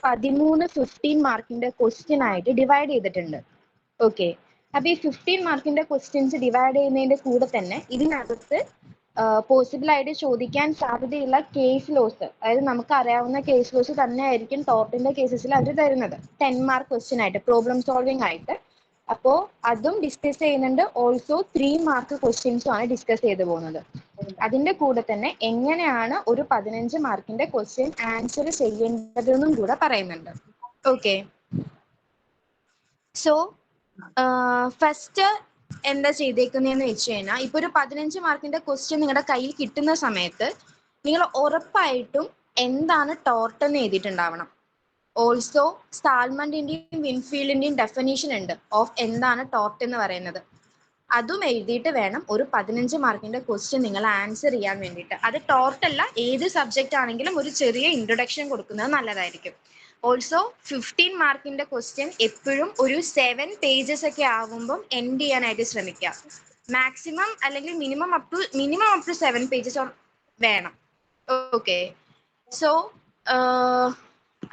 13 15 മാർക്കിന്റെ ക്വസ്റ്റ്യൻ ആയിട്ട് ഡിവൈഡ് ചെയ്തിട്ടുണ്ട്. ഓക്കെ, അപ്പൊ ഈ 15 മാർക്കിന്റെ ക്വസ്റ്റ്യൻസ് ഡിവൈഡ് ചെയ്യുന്നതിന്റെ കൂടെ തന്നെ ഇതിനകത്ത് പോസിബിൾ ആയിട്ട് ചോദിക്കാൻ സാധ്യതയുള്ള കേസ് ലോസ്, അതായത് നമുക്ക് അറിയാവുന്ന കേസ് ലോസ് തന്നെ ആയിരിക്കും ടോർട്ടിന്റെ കേസസിൽ അവർ തരുന്നത് 10 മാർക്ക് ക്വസ്റ്റ്യൻ ആയിട്ട്, പ്രോബ്ലം സോൾവിംഗ് ആയിട്ട്. അപ്പോ അതും ഡിസ്കസ് ചെയ്യുന്നുണ്ട്. ഓൾസോ 3 മാർക്ക് ക്വസ്റ്റ്യൻസും ആണ് ഡിസ്കസ് ചെയ്തു പോകുന്നത്. അതിന്റെ കൂടെ തന്നെ എങ്ങനെയാണ് ഒരു 15 മാർക്കിന്റെ ക്വസ്റ്റ്യൻ ആൻസർ ചെയ്യേണ്ടതെന്നും കൂടെ പറയുന്നുണ്ട്. ഓക്കെ, സോ ഫസ്റ്റ് എന്താ ചെയ്തേക്കുന്നതെന്ന് വെച്ച് കഴിഞ്ഞാൽ, ഇപ്പൊ ഒരു 15 മാർക്കിന്റെ ക്വസ്റ്റ്യൻ നിങ്ങളുടെ കയ്യിൽ കിട്ടുന്ന സമയത്ത് നിങ്ങൾ ഉറപ്പായിട്ടും എന്താണ് ടോർട്ട് എന്ന് എഴുതിയിട്ടുണ്ടാവണം. ഓൾസോ സ്റ്റാൾമണ്ടിന്റെയും വിൻഫീൽഡിന്റെയും ഡെഫിനേഷൻ ഉണ്ട് ഓഫ് എന്താണ് ടോർട്ട് എന്ന് പറയുന്നത്. അതും എഴുതിയിട്ട് വേണം ഒരു 15 മാർക്കിന്റെ ക്വസ്റ്റ്യൻ നിങ്ങൾ ആൻസർ ചെയ്യാൻ വേണ്ടിയിട്ട്. അത് ടോർട്ട് അല്ല, ഏത് സബ്ജക്റ്റ് ആണെങ്കിലും ഒരു ചെറിയ ഇൻട്രൊഡക്ഷൻ കൊടുക്കുന്നത് നല്ലതായിരിക്കും. ഓൾസോ 15 മാർക്കിന്റെ ക്വസ്റ്റ്യൻ എപ്പോഴും ഒരു 7 പേജസ് ഒക്കെ ആകുമ്പം എൻഡ് ചെയ്യാനായിട്ട് ശ്രമിക്കുക. മാക്സിമം അല്ലെങ്കിൽ മിനിമം അപ് ടു 7 പേജസ് വേണം. ഓക്കെ, സോ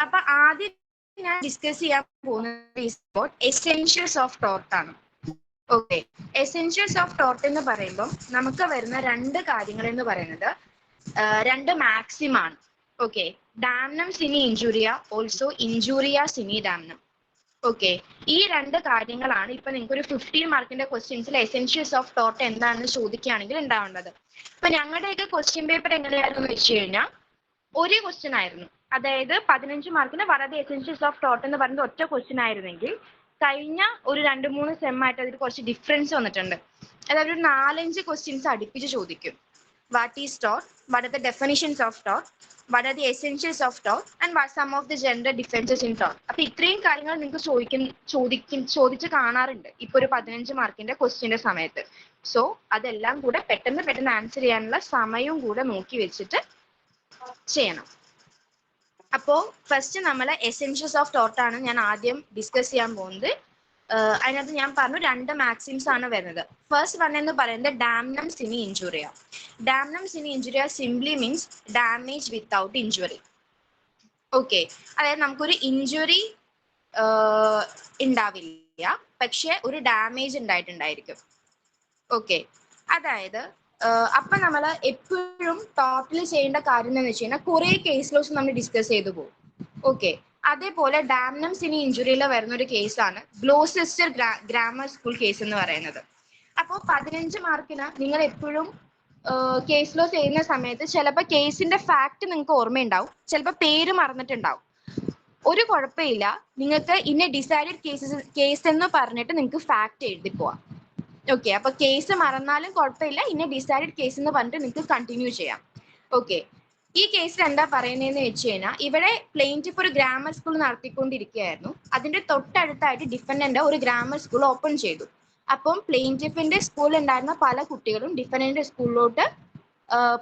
അപ്പൊ ആദ്യം ഞാൻ ഡിസ്കസ് ചെയ്യാൻ പോകുന്നത് എസെൻഷ്യൽസ് ഓഫ് ടോർട്ട് ആണ്. ഓക്കെ, എസെൻഷ്യൽസ് ഓഫ് ടോർട്ട് എന്ന് പറയുമ്പോൾ നമുക്ക് വരുന്ന 2 കാര്യങ്ങൾ എന്ന് പറയുന്നത് 2 മാക്സിം ആണ്. Okay, ഡാംനം sine ഇഞ്ചുറിയ, also ഇഞ്ചുറിയ sine ഡാംനം. Okay, ഈ 2 കാര്യങ്ങളാണ് ഇപ്പൊ നിങ്ങൾക്ക് ഒരു 15 മാർക്കിന്റെ ക്വസ്റ്റ്യൻസിൽ എസെൻഷ്യൽസ് ഓഫ് ടോർട്ട് എന്താണെന്ന് ചോദിക്കുകയാണെങ്കിൽ ഉണ്ടാവേണ്ടത്. ഇപ്പൊ ഞങ്ങളുടെയൊക്കെ ക്വസ്റ്റ്യൻ പേപ്പർ എങ്ങനെയായിരുന്നു എന്ന് വെച്ച് കഴിഞ്ഞാൽ ഒരു ക്വസ്റ്റ്യൻ ആയിരുന്നു. അതായത് 15 മാർക്കിന് വളരെ എസെൻഷ്യൽസ് ഓഫ് ടോർട്ട് എന്ന് പറയുന്നത് ഒറ്റ ക്വസ്റ്റ്യൻ ആയിരുന്നെങ്കിൽ കഴിഞ്ഞ ഒരു 2-3 സെം ആയിട്ട് അതിൽ കുറച്ച് ഡിഫറൻസ് വന്നിട്ടുണ്ട്. അതായത് ഒരു 4-5 ക്വസ്റ്റ്യൻസ് അടുപ്പിച്ച് ചോദിക്കും. What is tort, what are the definitions of tort, what are the essentials of tort and what some of the gender differences in tort. അപ്പൊ ഇത്രയും കാര്യങ്ങൾ നിങ്ങൾക്ക് ചോദിച്ച് കാണാറുണ്ട് ഇപ്പൊ ഒരു 15 മാർക്കിന്റെ ക്വസ്റ്റ്യന്റെ സമയത്ത്. സോ അതെല്ലാം കൂടെ പെട്ടെന്ന് ആൻസർ ചെയ്യാനുള്ള സമയവും കൂടെ നോക്കി വെച്ചിട്ട് ചെയ്യണം. അപ്പോ ഫസ്റ്റ് നമ്മളെ എസെൻഷ്യൽസ് ഓഫ് ടോർട്ട് ആണ് ഞാൻ ആദ്യം ഡിസ്കസ് ചെയ്യാൻ പോകുന്നത്. അതിനകത്ത് ഞാൻ പറഞ്ഞു 2 മാക്സിംസ് ആണ് വരുന്നത്. ഫസ്റ്റ് വൺ എന്ന് പറയുന്നത് damnum sine injuria. Damnum sine injuria simply means damage without injury. Okay, അതായത് നമുക്കൊരു ഇഞ്ചുറി ഉണ്ടാവില്ല, പക്ഷെ ഒരു ഡാമേജ് ഉണ്ടായിട്ടുണ്ടായിരിക്കും. ഓക്കെ, അതായത് അപ്പൊ നമ്മൾ എപ്പോഴും ടോട്ടൽ ചെയ്യേണ്ട കാര്യം എന്ന് വെച്ച് കഴിഞ്ഞാൽ കുറെ കേസ് ലോസ് നമ്മൾ ഡിസ്കസ് ചെയ്തു പോകും. ഓക്കെ, അതേപോലെ ഡാംനം സിനി ഇഞ്ചുറിയിൽ വരുന്ന ഒരു കേസാണ് ഗ്ലോസെസ്റ്റർ ഗ്രാമർ സ്കൂൾ കേസ് എന്ന് പറയുന്നത്. അപ്പോൾ 15 മാർക്കിന് നിങ്ങൾ എപ്പോഴും കേസ് ലോസ് ചെയ്യുന്ന സമയത്ത് ചിലപ്പോൾ കേസിന്റെ ഫാക്ട് നിങ്ങൾക്ക് ഓർമ്മയുണ്ടാവും, ചിലപ്പോൾ പേര് മറന്നിട്ടുണ്ടാവും. ഒരു കുഴപ്പമില്ല, നിങ്ങൾക്ക് ഇന്ന ഡിസൈഡഡ് കേസ് എന്ന് പറഞ്ഞിട്ട് നിങ്ങൾക്ക് ഫാക്ട് എഴുതി പോവാം. ഓക്കെ, അപ്പൊ കേസ് മറന്നാലും കുഴപ്പമില്ല, ഇന്ന ഡിസൈഡഡ് കേസ് എന്ന് പറഞ്ഞിട്ട് നിങ്ങൾക്ക് കണ്ടിന്യൂ ചെയ്യാം. ഓക്കെ, ഈ കേസിൽ എന്താ പറയുന്നതെന്ന് വെച്ച് കഴിഞ്ഞാൽ ഇവിടെ പ്ലെയിൻറ്റിഫ് ഒരു ഗ്രാമർ സ്കൂൾ നടത്തിക്കൊണ്ടിരിക്കുകയായിരുന്നു. അതിന്റെ തൊട്ടടുത്തായിട്ട് ഡിഫൻഡന്റ് ഒരു ഗ്രാമർ സ്കൂൾ ഓപ്പൺ ചെയ്തു. അപ്പം പ്ലെയിൻറ്റിഫിന്റെ സ്കൂളിൽ ഉണ്ടായിരുന്ന പല കുട്ടികളും ഡിഫൻഡന്റ് സ്കൂളിലോട്ട്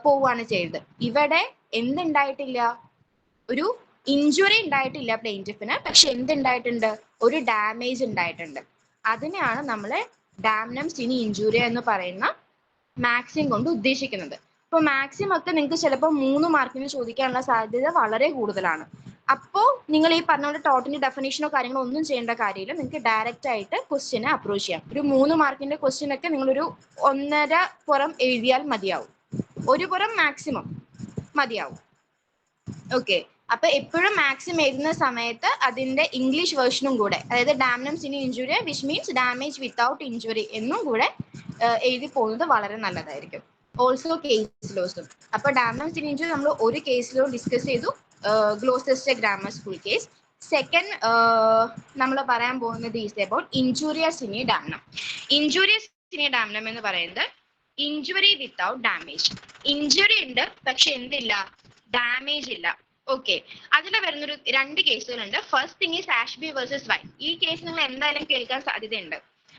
പോവുകയാണ് ചെയ്തത്. ഇവിടെ എന്തുണ്ടായിട്ടില്ല, ഒരു ഇഞ്ചുറി ഉണ്ടായിട്ടില്ല പ്ലെയിൻറ്റിഫിന്, പക്ഷെ എന്തുണ്ടായിട്ടുണ്ട്, ഒരു ഡാമേജ് ഉണ്ടായിട്ടുണ്ട്. അതിനെയാണ് നമ്മളെ ഡാംനം സിനി ഇഞ്ചുറിയ എന്ന് പറയുന്ന മാക്സിം കൊണ്ട് ഉദ്ദേശിക്കുന്നത്. ഇപ്പൊ മാക്സിം ഒക്കെ നിങ്ങൾക്ക് ചിലപ്പോൾ 3 മാർക്കിന് ചോദിക്കാനുള്ള സാധ്യത വളരെ കൂടുതലാണ്. അപ്പോ നിങ്ങൾ ഈ പറഞ്ഞ ടോട്ടിന്റെ ഡെഫിനേഷനോ കാര്യങ്ങളോ ഒന്നും ചെയ്യേണ്ട കാര്യമില്ല, നിങ്ങൾക്ക് ഡയറക്റ്റ് ആയിട്ട് ക്വസ്റ്റ്യനെ അപ്രോച്ച് ചെയ്യാം. ഒരു 3 മാർക്കിന്റെ ക്വസ്റ്റ്യൻ ഒക്കെ നിങ്ങളൊരു 1.5 പുറം എഴുതിയാൽ മതിയാവും, 1 പുറം മാക്സിമം മതിയാവും. ഓക്കെ, അപ്പൊ എപ്പോഴും മാക്സിമം എഴുതുന്ന സമയത്ത് അതിന്റെ ഇംഗ്ലീഷ് വേർഷനും കൂടെ, അതായത് damnum sine injury which means damage without injury എന്നും കൂടെ എഴുതി പോകുന്നത് വളരെ നല്ലതായിരിക്കും. ഓൾസോ കേസ് ലോസും. അപ്പൊ ഡാംനം സിനി ഇഞ്ചുറി നമ്മൾ ഒരു കേസിലോ ഡിസ്കസ് ചെയ്തു, Gloucester grammar school case. Second നമ്മൾ പറയാൻ പോകുന്നത് is about injuria sine damnum. Injuria sine damnum എന്ന് പറയുന്നത് ഇഞ്ചുറി വിത്തൗട്ട് ഡാമേജ്. ഇഞ്ചുറി ഉണ്ട് പക്ഷെ എന്തില്ല, ഡാമേജ് ഇല്ല. ഓക്കെ, അതിൽ വരുന്നൊരു 2 കേസുകളുണ്ട്. First thing is Ashby versus White. ഈ കേസ് നിങ്ങൾ എന്തായാലും കേൾക്കാൻ സാധ്യതയുണ്ട്.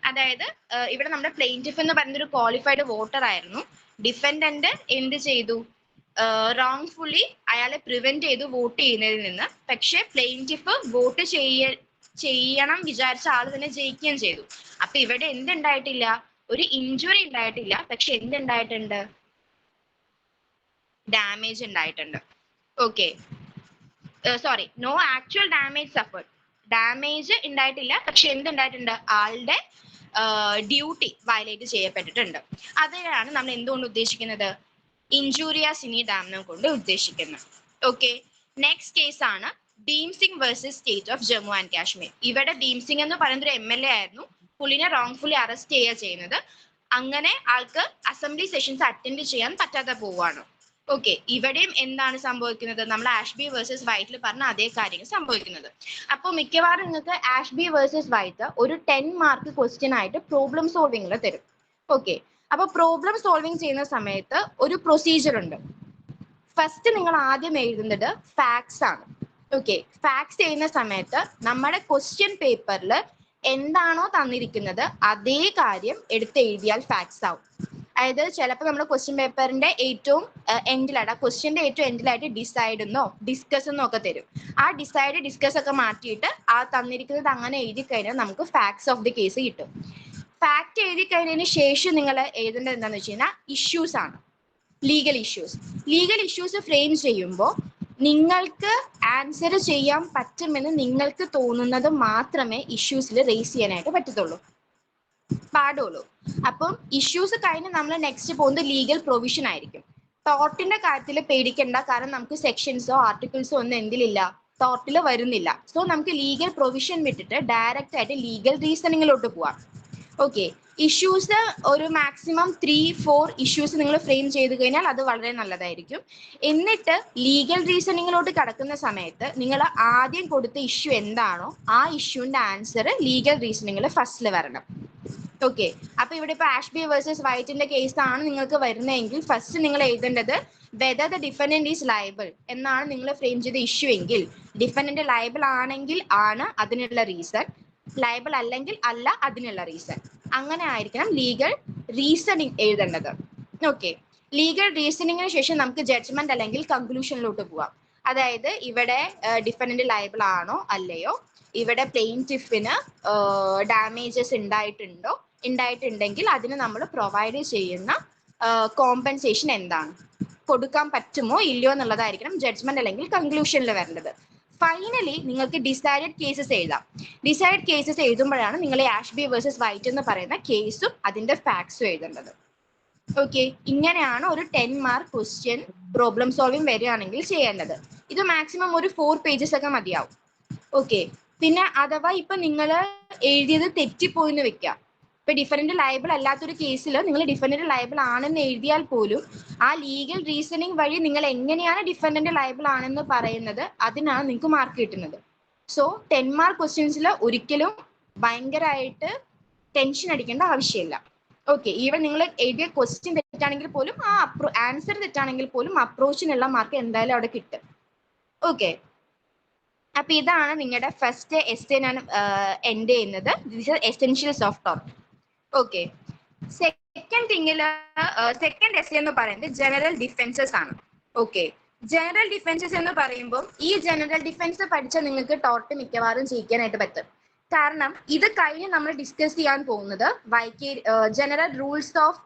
അതായത് ഇവിടെ നമ്മുടെ പ്ലെയിൻറ്റിഫ് എന്ന് പറയുന്ന ഒരു ക്വാളിഫൈഡ് വോട്ടർ ആയിരുന്നു. ഡിഫൻഡന്റ് എന്ത് ചെയ്തു, റോങ്ഫുള്ളി അയാളെ പ്രിവെന്റ് ചെയ്തു വോട്ട് ചെയ്യുന്നതിൽ നിന്ന്. പക്ഷെ പ്ലെയിൻറ്റിഫ് വോട്ട് ചെയ്യണം വിചാരിച്ച ആള് തന്നെ ജയിക്കുകയും ചെയ്തു. അപ്പൊ ഇവിടെ എന്തുണ്ടായിട്ടില്ല, ഒരു ഇഞ്ചുറി ഉണ്ടായിട്ടില്ല, പക്ഷെ എന്തുണ്ടായിട്ടുണ്ട്, ഡാമേജ് ഉണ്ടായിട്ടുണ്ട്. Okay, sorry, no actual damage suffered. Damage ഉണ്ടായിട്ടില്ല, പക്ഷെ എന്തുണ്ടായിട്ടുണ്ട്, ആളുടെ ഡ്യൂട്ടി വയലേറ്റ് ചെയ്യപ്പെട്ടിട്ടുണ്ട്. അതിനാണ് നമ്മൾ എന്തുകൊണ്ട് ഉദ്ദേശിക്കുന്നത്, ഇൻജൂറിയാസ് ഇനി ഡാമിനെ കൊണ്ട് ഉദ്ദേശിക്കുന്നത്. ഓക്കെ, നെക്സ്റ്റ് കേസ് ആണ് Bhim Singh versus state of Jammu and Kashmir. ഇവിടെ ഭീം സിംഗ് എന്ന് പറയുന്ന ഒരു MLA ആയിരുന്നു. പുള്ളിനെ റോങ്ഫുള്ളി അറസ്റ്റ് ചെയ്യുക ചെയ്യുന്നത്. അങ്ങനെ ആൾക്ക് അസംബ്ലി സെഷൻസ് അറ്റൻഡ് ചെയ്യാൻ പറ്റാതെ പോവാണ്. ഓക്കെ, ഇവിടെയും എന്താണ് സംഭവിക്കുന്നത്, നമ്മൾ ആഷ്ബി വേഴ്സസ് വൈറ്റിൽ പറഞ്ഞ അതേ കാര്യങ്ങൾ സംഭവിക്കുന്നത്. അപ്പോൾ മിക്കവാറും നിങ്ങൾക്ക് ആഷ്ബി വേഴ്സസ് വൈറ്റ് ഒരു 10 മാർക്ക് ക്വസ്റ്റ്യൻ ആയിട്ട് പ്രോബ്ലം സോൾവിംഗിൽ തരും. ഓക്കെ, അപ്പൊ പ്രോബ്ലം സോൾവിംഗ് ചെയ്യുന്ന സമയത്ത് ഒരു പ്രൊസീജിയർ ഉണ്ട്. ഫസ്റ്റ് നിങ്ങൾ ആദ്യം എഴുതുന്നത് ഫാക്ട്സ് ആണ്. ഓക്കെ, ഫാക്ട്സ് ചെയ്യുന്ന സമയത്ത് നമ്മുടെ ക്വസ്റ്റ്യൻ പേപ്പറിൽ എന്താണോ തന്നിരിക്കുന്നത് അതേ കാര്യം എടുത്ത് എഴുതിയാൽ ഫാക്ട്സ് ആവും. അതായത് ചിലപ്പോൾ നമ്മുടെ ക്വസ്റ്റ്യൻ പേപ്പറിന്റെ ഏറ്റവും എൻഡിലായിട്ട്, ആ ക്വസ്റ്റ്യന്റെ ഏറ്റവും എൻഡിലായിട്ട് ഡിസൈഡ് എന്നോ ഡിസ്കസ് എന്നോ ഒക്കെ തരും. ആ ഡിസൈഡ് ഡിസ്കസ് ഒക്കെ മാറ്റിയിട്ട് ആ തന്നിരിക്കുന്നത് അങ്ങനെ എഴുതി കഴിഞ്ഞാൽ നമുക്ക് ഫാക്ട്സ് ഓഫ് ദി കേസ് കിട്ടും. ഫാക്ട് എഴുതി കഴിഞ്ഞതിന് ശേഷം നിങ്ങൾ എഴുതേണ്ടത് എന്താണെന്ന് വെച്ച് കഴിഞ്ഞാൽ ഇഷ്യൂസ് ആണ്, legal issues. Legal issues frame ചെയ്യുമ്പോൾ നിങ്ങൾക്ക് ആൻസർ ചെയ്യാൻ പറ്റുമെന്ന് നിങ്ങൾക്ക് തോന്നുന്നത് മാത്രമേ ഇഷ്യൂസിൽ റേസ് ചെയ്യാനായിട്ട് പാടുള്ളൂ. അപ്പം ഇഷ്യൂസ് കഴിഞ്ഞ് നമ്മൾ നെക്സ്റ്റ് പോകുന്നത് ലീഗൽ പ്രൊവിഷൻ ആയിരിക്കും. ടോർട്ടിന്റെ കാര്യത്തിൽ പേടിക്കേണ്ട, കാരണം നമുക്ക് സെക്ഷൻസോ ആർട്ടിക്കിൾസോ ഒന്നും എന്തിലില്ല, ടോർട്ടിൽ വരുന്നില്ല. സോ നമുക്ക് ലീഗൽ പ്രൊവിഷൻ വിട്ടിട്ട് ഡയറക്റ്റ് ആയിട്ട് ലീഗൽ റീസണിങ്ങിലോട്ട് പോവാം. ഓക്കെ, ഇഷ്യൂസ് ഒരു മാക്സിമം 3-4 ഇഷ്യൂസ് നിങ്ങൾ ഫ്രെയിം ചെയ്ത് കഴിഞ്ഞാൽ അത് വളരെ നല്ലതായിരിക്കും. എന്നിട്ട് ലീഗൽ റീസണിങ്ങിലോട്ട് കടക്കുന്ന സമയത്ത് നിങ്ങൾ ആദ്യം കൊടുത്ത ഇഷ്യൂ എന്താണോ ആ ഇഷ്യൂവിന്റെ ആൻസർ ലീഗൽ റീസണിങ്ങിൽ ഫസ്റ്റിൽ വരണം. ഓക്കെ, അപ്പൊ ഇവിടെ ഇപ്പൊ ആഷ്ബി വേഴ്സസ് വൈറ്റിന്റെ കേസ് ആണ് നിങ്ങൾക്ക് വരുന്നതെങ്കിൽ ഫസ്റ്റ് നിങ്ങൾ എഴുതേണ്ടത് whether the defendant is liable എന്നാണ് നിങ്ങൾ ഫ്രെയിം ചെയ്ത ഇഷ്യൂ എങ്കിൽ, ഡിഫൻഡന്റ് ലയബിൾ ആണെങ്കിൽ ആണ് അതിനുള്ള റീസൺ, ലയബിൾ അല്ലെങ്കിൽ അല്ല അതിനുള്ള റീസൺ. അങ്ങനെ ആയിരിക്കണം ലീഗൽ റീസണിങ് എഴുതേണ്ടത്. ഓക്കെ, ലീഗൽ റീസണിങ്ങിന് ശേഷം നമുക്ക് ജഡ്ജ്മെന്റ് അല്ലെങ്കിൽ കൺക്ലൂഷനിലോട്ട് പോവാം. അതായത് ഇവിടെ ഡിഫൻഡന്റ് ലയബിൾ ആണോ അല്ലയോ, ഇവിടെ പ്ലെയിൻറ്റിഫിന് ഡാമേജസ് ഉണ്ടായിട്ടുണ്ടെങ്കിൽ അതിന് നമ്മൾ പ്രൊവൈഡ് ചെയ്യുന്ന കോമ്പൻസേഷൻ എന്താണ്, കൊടുക്കാൻ പറ്റുമോ ഇല്ലയോ എന്നുള്ളതായിരിക്കണം ജഡ്ജ്മെന്റ് അല്ലെങ്കിൽ കൺക്ലൂഷനിൽ വരേണ്ടത്. ഫൈനലി നിങ്ങൾക്ക് ഡിസൈഡഡ് കേസസ് എഴുതാം. ഡിസൈഡ് കേസസ് എഴുതുമ്പോഴാണ് നിങ്ങൾ ആഷ്ബി വേഴ്സസ് വൈറ്റ് എന്ന് പറയുന്ന കേസും അതിന്റെ ഫാക്ട്സും എഴുതേണ്ടത്. ഓക്കെ, ഇങ്ങനെയാണ് ഒരു 10 മാർക്ക് ക്വസ്റ്റ്യൻ പ്രോബ്ലം സോൾവിംഗ് വരികയാണെങ്കിൽ ചെയ്യേണ്ടത്. ഇത് മാക്സിമം ഒരു 4 പേജസ് ഒക്കെ മതിയാവും. ഓക്കെ, പിന്നെ അഥവാ ഇപ്പൊ നിങ്ങൾ എഴുതിയത് തെറ്റിപ്പോയിന്ന് വെക്കാം. ഇപ്പൊ ഡിഫൻഡന്റ് ലയബിൾ അല്ലാത്തൊരു കേസിൽ നിങ്ങൾ ഡിഫൻഡന്റ് ലയബിൾ ആണെന്ന് എഴുതിയാൽ പോലും ആ ലീഗൽ റീസണിങ് വഴി നിങ്ങൾ എങ്ങനെയാണ് ഡിഫൻഡന്റ് ലയബിൾ ആണെന്ന് പറയുന്നത്, അതിനാണ് നിങ്ങൾക്ക് മാർക്ക് കിട്ടുന്നത്. സോ 10 മാർക്ക് ക്വസ്റ്റ്യൻസിൽ ഒരിക്കലും ഭയങ്കരമായിട്ട് ടെൻഷൻ അടിക്കേണ്ട ആവശ്യമില്ല. ഓക്കെ, ഈവൻ നിങ്ങൾ എഴുതിയ ക്വസ്റ്റ്യൻ തെറ്റാണെങ്കിൽ പോലും ആ ആൻസർ തെറ്റാണെങ്കിൽ പോലും അപ്രോച്ചിനുള്ള മാർക്ക് എന്തായാലും അവിടെ കിട്ടും. ഓക്കെ, അപ്പൊ ഇതാണ് നിങ്ങളുടെ ഫസ്റ്റ് എസ്സേ ഞാൻ എൻഡ് ചെയ്യുന്നത്. This is essentials of tort. Okay, second essay എന്ന് പറയുന്നത് ജനറൽ ഡിഫൻസസ് ആണ്. ഓക്കെ, ജനറൽ ഡിഫൻസസ് എന്ന് പറയുമ്പോൾ ഈ ജനറൽ ഡിഫൻസ് പഠിച്ചാൽ നിങ്ങൾക്ക് ടോർട്ട് മിക്കവാറും ചെയ്യിക്കാനായിട്ട് പറ്റും. കാരണം ഇത് കഴിഞ്ഞ് നമ്മൾ ഡിസ്കസ് ചെയ്യാൻ പോകുന്നത് ജനറൽ റൂൾസ് ഓഫ്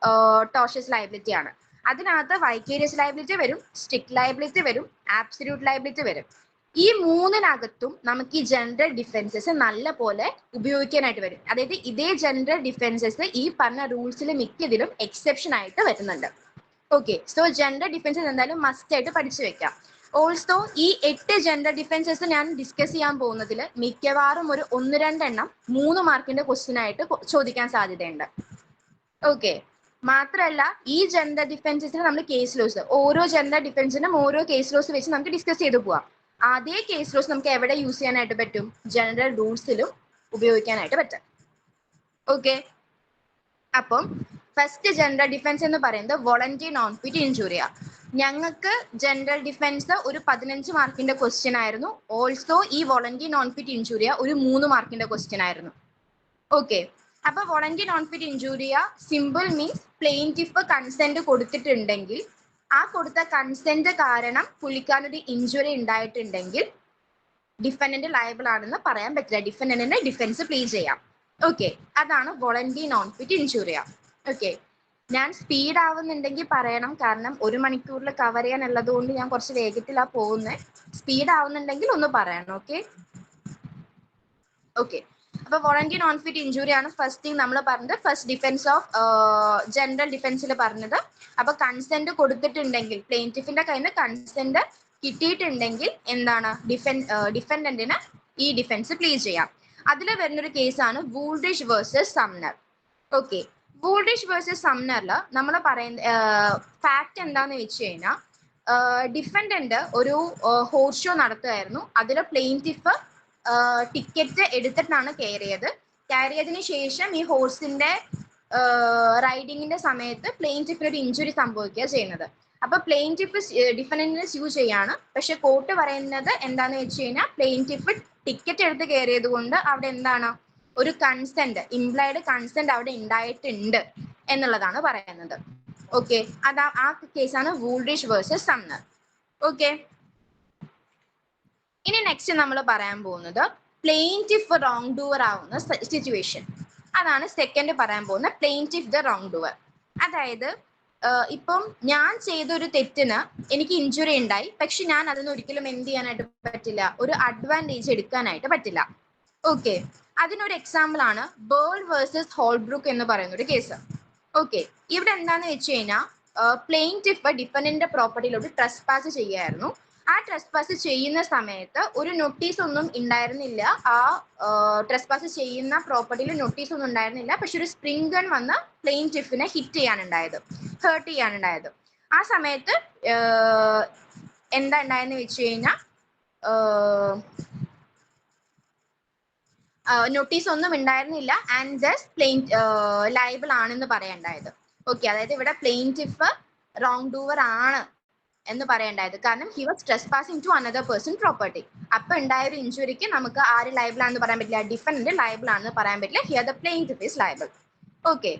ടോർഷ്യസ് ലയബിലിറ്റി ആണ്. അതിനകത്ത് വൈക്കേരിയസ് ലയബിലിറ്റി വരും, സ്ട്രിക്റ്റ് ലയബിലിറ്റി വരും, ആബ്സല്യൂട്ട് ലയബിലിറ്റി വരും. ഈ മൂന്നിനകത്തും നമുക്ക് ഈ ജനറൽ ഡിഫൻസസ് നല്ല പോലെ ഉപയോഗിക്കാനായിട്ട് വരും. അതായത് ഇതേ ജനറൽ ഡിഫൻസസ് ഈ പറഞ്ഞ റൂൾസിൽ മിക്കതിലും എക്സെപ്ഷൻ ആയിട്ട് വരുന്നുണ്ട്. ഓക്കെ, സോ ജനറൽ ഡിഫൻസസ് എന്തായാലും മസ്റ്റ് ആയിട്ട് പഠിച്ചു വെക്കാം. ഓൾസോ ഈ 8 ജനറൽ ഡിഫൻസസ് ഞാൻ ഡിസ്കസ് ചെയ്യാൻ പോകുന്നതിൽ മിക്കവാറും ഒരു 1-2 എണ്ണം 3 മാർക്കിന്റെ ക്വസ്റ്റ്യൻ ആയിട്ട് ചോദിക്കാൻ സാധ്യതയുണ്ട്. ഓക്കെ, മാത്രമല്ല ഈ ജനറൽ ഡിഫൻസസിന് നമ്മൾ കേസ് ലോസ്, ഓരോ ജനറൽ ഡിഫൻസിനും ഓരോ കേസ് ലോസ് വെച്ച് നമുക്ക് ഡിസ്കസ് ചെയ്ത് പോവാം. അതേ കേസ് ലോസ് നമുക്ക് എവിടെ യൂസ് ചെയ്യാനായിട്ട് പറ്റും, ജനറൽ റൂൾസിലും ഉപയോഗിക്കാനായിട്ട് പറ്റും. ഓക്കെ, അപ്പം ഫസ്റ്റ് ജനറൽ ഡിഫൻസ് എന്ന് പറയുന്നത് വോളണ്ടറി നോൺ ഫിറ്റ് ഇൻജൂറിയ. ഞങ്ങൾക്ക് ജനറൽ ഡിഫൻസ് ഒരു 15 മാർക്കിന്റെ ക്വസ്റ്റ്യൻ ആയിരുന്നു. ഓൾസോ ഈ വോളണ്ടറി നോൺ ഫിറ്റ് ഇൻജൂറിയ ഒരു 3 മാർക്കിന്റെ ക്വസ്റ്റ്യൻ ആയിരുന്നു. ഓക്കെ, അപ്പൊ voluntary non fit injuria simple means plaintiff consent കൊടുത്തിട്ടുണ്ടെങ്കിൽ ആ കൊടുത്ത കൺസെന്റ് കാരണം പുള്ളിക്കാരനൊരു ഇഞ്ചുറി ഉണ്ടായിട്ടുണ്ടെങ്കിൽ ഡിഫൻഡന്റ് ലയബിൾ ആണെന്ന് പറയാൻ പറ്റില്ല, ഡിഫൻഡന്റിന്റെ ഡിഫൻസ് പ്ലേ ചെയ്യാം. ഓക്കെ, അതാണ് voluntary non fit injuria. Okay, ഞാൻ സ്പീഡ് ആവുന്നുണ്ടെങ്കിൽ പറയണം, കാരണം 1 മണിക്കൂറിൽ കവർ ചെയ്യാനുള്ളത് കൊണ്ട് ഞാൻ കുറച്ച് വേഗത്തിലാ പോകുന്നത്. സ്പീഡ് ആവുന്നുണ്ടെങ്കിൽ ഒന്ന് പറയണം. Okay okay. അപ്പൊ വോളണ്ടറി നോൺ ഫിറ്റ് ഇഞ്ചുറി ആണ് ഫസ്റ്റ് തിങ് നമ്മൾ പറഞ്ഞത്. ഫസ്റ്റ് ഡിഫൻസ് ഓഫ് ജനറൽ ഡിഫൻസിൽ പറഞ്ഞത്. അപ്പൊ കൺസെന്റ് കൊടുത്തിട്ടുണ്ടെങ്കിൽ, പ്ലെയിൻറ്റിഫിന്റെ കയ്യിൽ നിന്ന് കൺസെന്റ് കിട്ടിയിട്ടുണ്ടെങ്കിൽ എന്താണ് ഡിഫൻഡന്റിന് ഈ ഡിഫൻസ് പ്ലീ ചെയ്യാം. അതിൽ വരുന്നൊരു കേസാണ് വൂൾഡിഷ് വേഴ്സസ് സംനർ. ഓക്കെ, വൂൾഡിഷ് വേഴ്സസ് സംനറിൽ നമ്മൾ പറയുന്ന ഫാക്ട് എന്താന്ന് വെച്ച് കഴിഞ്ഞാൽ, ഡിഫൻഡന്റ് ഒരു ഹോഴ്സ് ഷോ നടത്തുമായിരുന്നു. അതിൽ പ്ലെയിൻറ്റിഫ് ടിക്കറ്റ് എടുത്തിട്ടാണ് കയറിയതിന് ശേഷം ഈ ഹോഴ്സിന്റെ റൈഡിങ്ങിന്റെ സമയത്ത് പ്ലെയിൻറ്റിഫിന് ഒരു ഇഞ്ചുറി സംഭവിക്കുക ചെയ്യുന്നത്. അപ്പൊ പ്ലെയിൻറ്റിഫ് ഡിഫൻഡന്റിനെ സ്യൂ ചെയ്യാണ്. പക്ഷെ കോർട്ട് പറയുന്നത് എന്താന്ന് വെച്ച് കഴിഞ്ഞാൽ, പ്ലെയിൻറ്റിഫ് ടിക്കറ്റ് എടുത്ത് കയറിയത് കൊണ്ട് അവിടെ എന്താണ് ഒരു കൺസെന്റ്, ഇംപ്ലൈഡ് കൺസെന്റ് അവിടെ ഉണ്ടായിട്ടുണ്ട് എന്നുള്ളതാണ് പറയുന്നത്. ഓക്കെ, ആ കേസാണ് വൂൾഡിഷ് വേഴ്സസ് സംനർ. ഓക്കെ, ഇനി നെക്സ്റ്റ് നമ്മൾ പറയാൻ പോകുന്നത് പ്ലെയിൻറ്റിഫ് റോങ് ഡൂവർ ആവുന്ന സിറ്റുവേഷൻ. അതാണ് സെക്കൻഡ് പറയാൻ പോകുന്ന പ്ലെയിൻറ്റിഫ് ദ റോങ് ഡൂവർ. അതായത് ഇപ്പം ഞാൻ ചെയ്ത ഒരു തെറ്റിന് എനിക്ക് ഇഞ്ചുറി ഉണ്ടായി, പക്ഷെ ഞാൻ അതിന് ഒരിക്കലും എന്ത് ചെയ്യാനായിട്ട് പറ്റില്ല, ഒരു അഡ്വാൻറ്റേജ് എടുക്കാനായിട്ട് പറ്റില്ല. ഓക്കെ, അതിനൊരു എക്സാമ്പിൾ ആണ് ബേൾ വേഴ്സസ് ഹോൾബ്രൂക്ക് എന്ന് പറയുന്ന ഒരു കേസ്. ഓക്കെ, ഇവിടെ എന്താന്ന് വെച്ച് കഴിഞ്ഞാൽ, പ്ലെയിൻറ്റിഫ് ഡിഫൻഡന്റിന്റെ പ്രോപ്പർട്ടിയിലോട്ട് ട്രസ്പാസ് ചെയ്യായിരുന്നു. ആ ട്രസ്പാസ് ചെയ്യുന്ന സമയത്ത് ഒരു നോട്ടീസ് ഒന്നും ഉണ്ടായിരുന്നില്ല. ആ ട്രസ്പാസ് ചെയ്യുന്ന പ്രോപ്പർട്ടിയിൽ നോട്ടീസ് ഒന്നും ഉണ്ടായിരുന്നില്ല. പക്ഷെ ഒരു സ്പ്രിംഗ് ഗൺ വന്ന് പ്ലെയിൻറ്റിഫിനെ ഹേർട്ട് ചെയ്യാനുണ്ടായത്. ആ സമയത്ത് എന്താ ഉണ്ടായെന്ന് വെച്ച് കഴിഞ്ഞാൽ, നോട്ടീസ് ഒന്നും ഉണ്ടായിരുന്നില്ല ആൻഡ് ജസ്റ്റ് ലയബിൾ ആണെന്ന് പറയണ്ടായത്. ഓക്കെ, അതായത് ഇവിടെ പ്ലെയിൻറ്റിഫ് റോങ് ഡൂവർ ആണ് എന്ന് പറയണ്ടായത്. കാരണം he was trespassing to another person property. അപ്പൊ ഉണ്ടായ ഒരു ഇഞ്ചുറിക്ക് നമുക്ക് ആര് ലയബിൾ ആണെന്ന് പറയാൻ പറ്റില്ല, ഡിഫൻഡന്റ് ലയബിൾ ആണെന്ന് പറയാൻ പറ്റില്ല. Here the plaintiff is liable. Okay,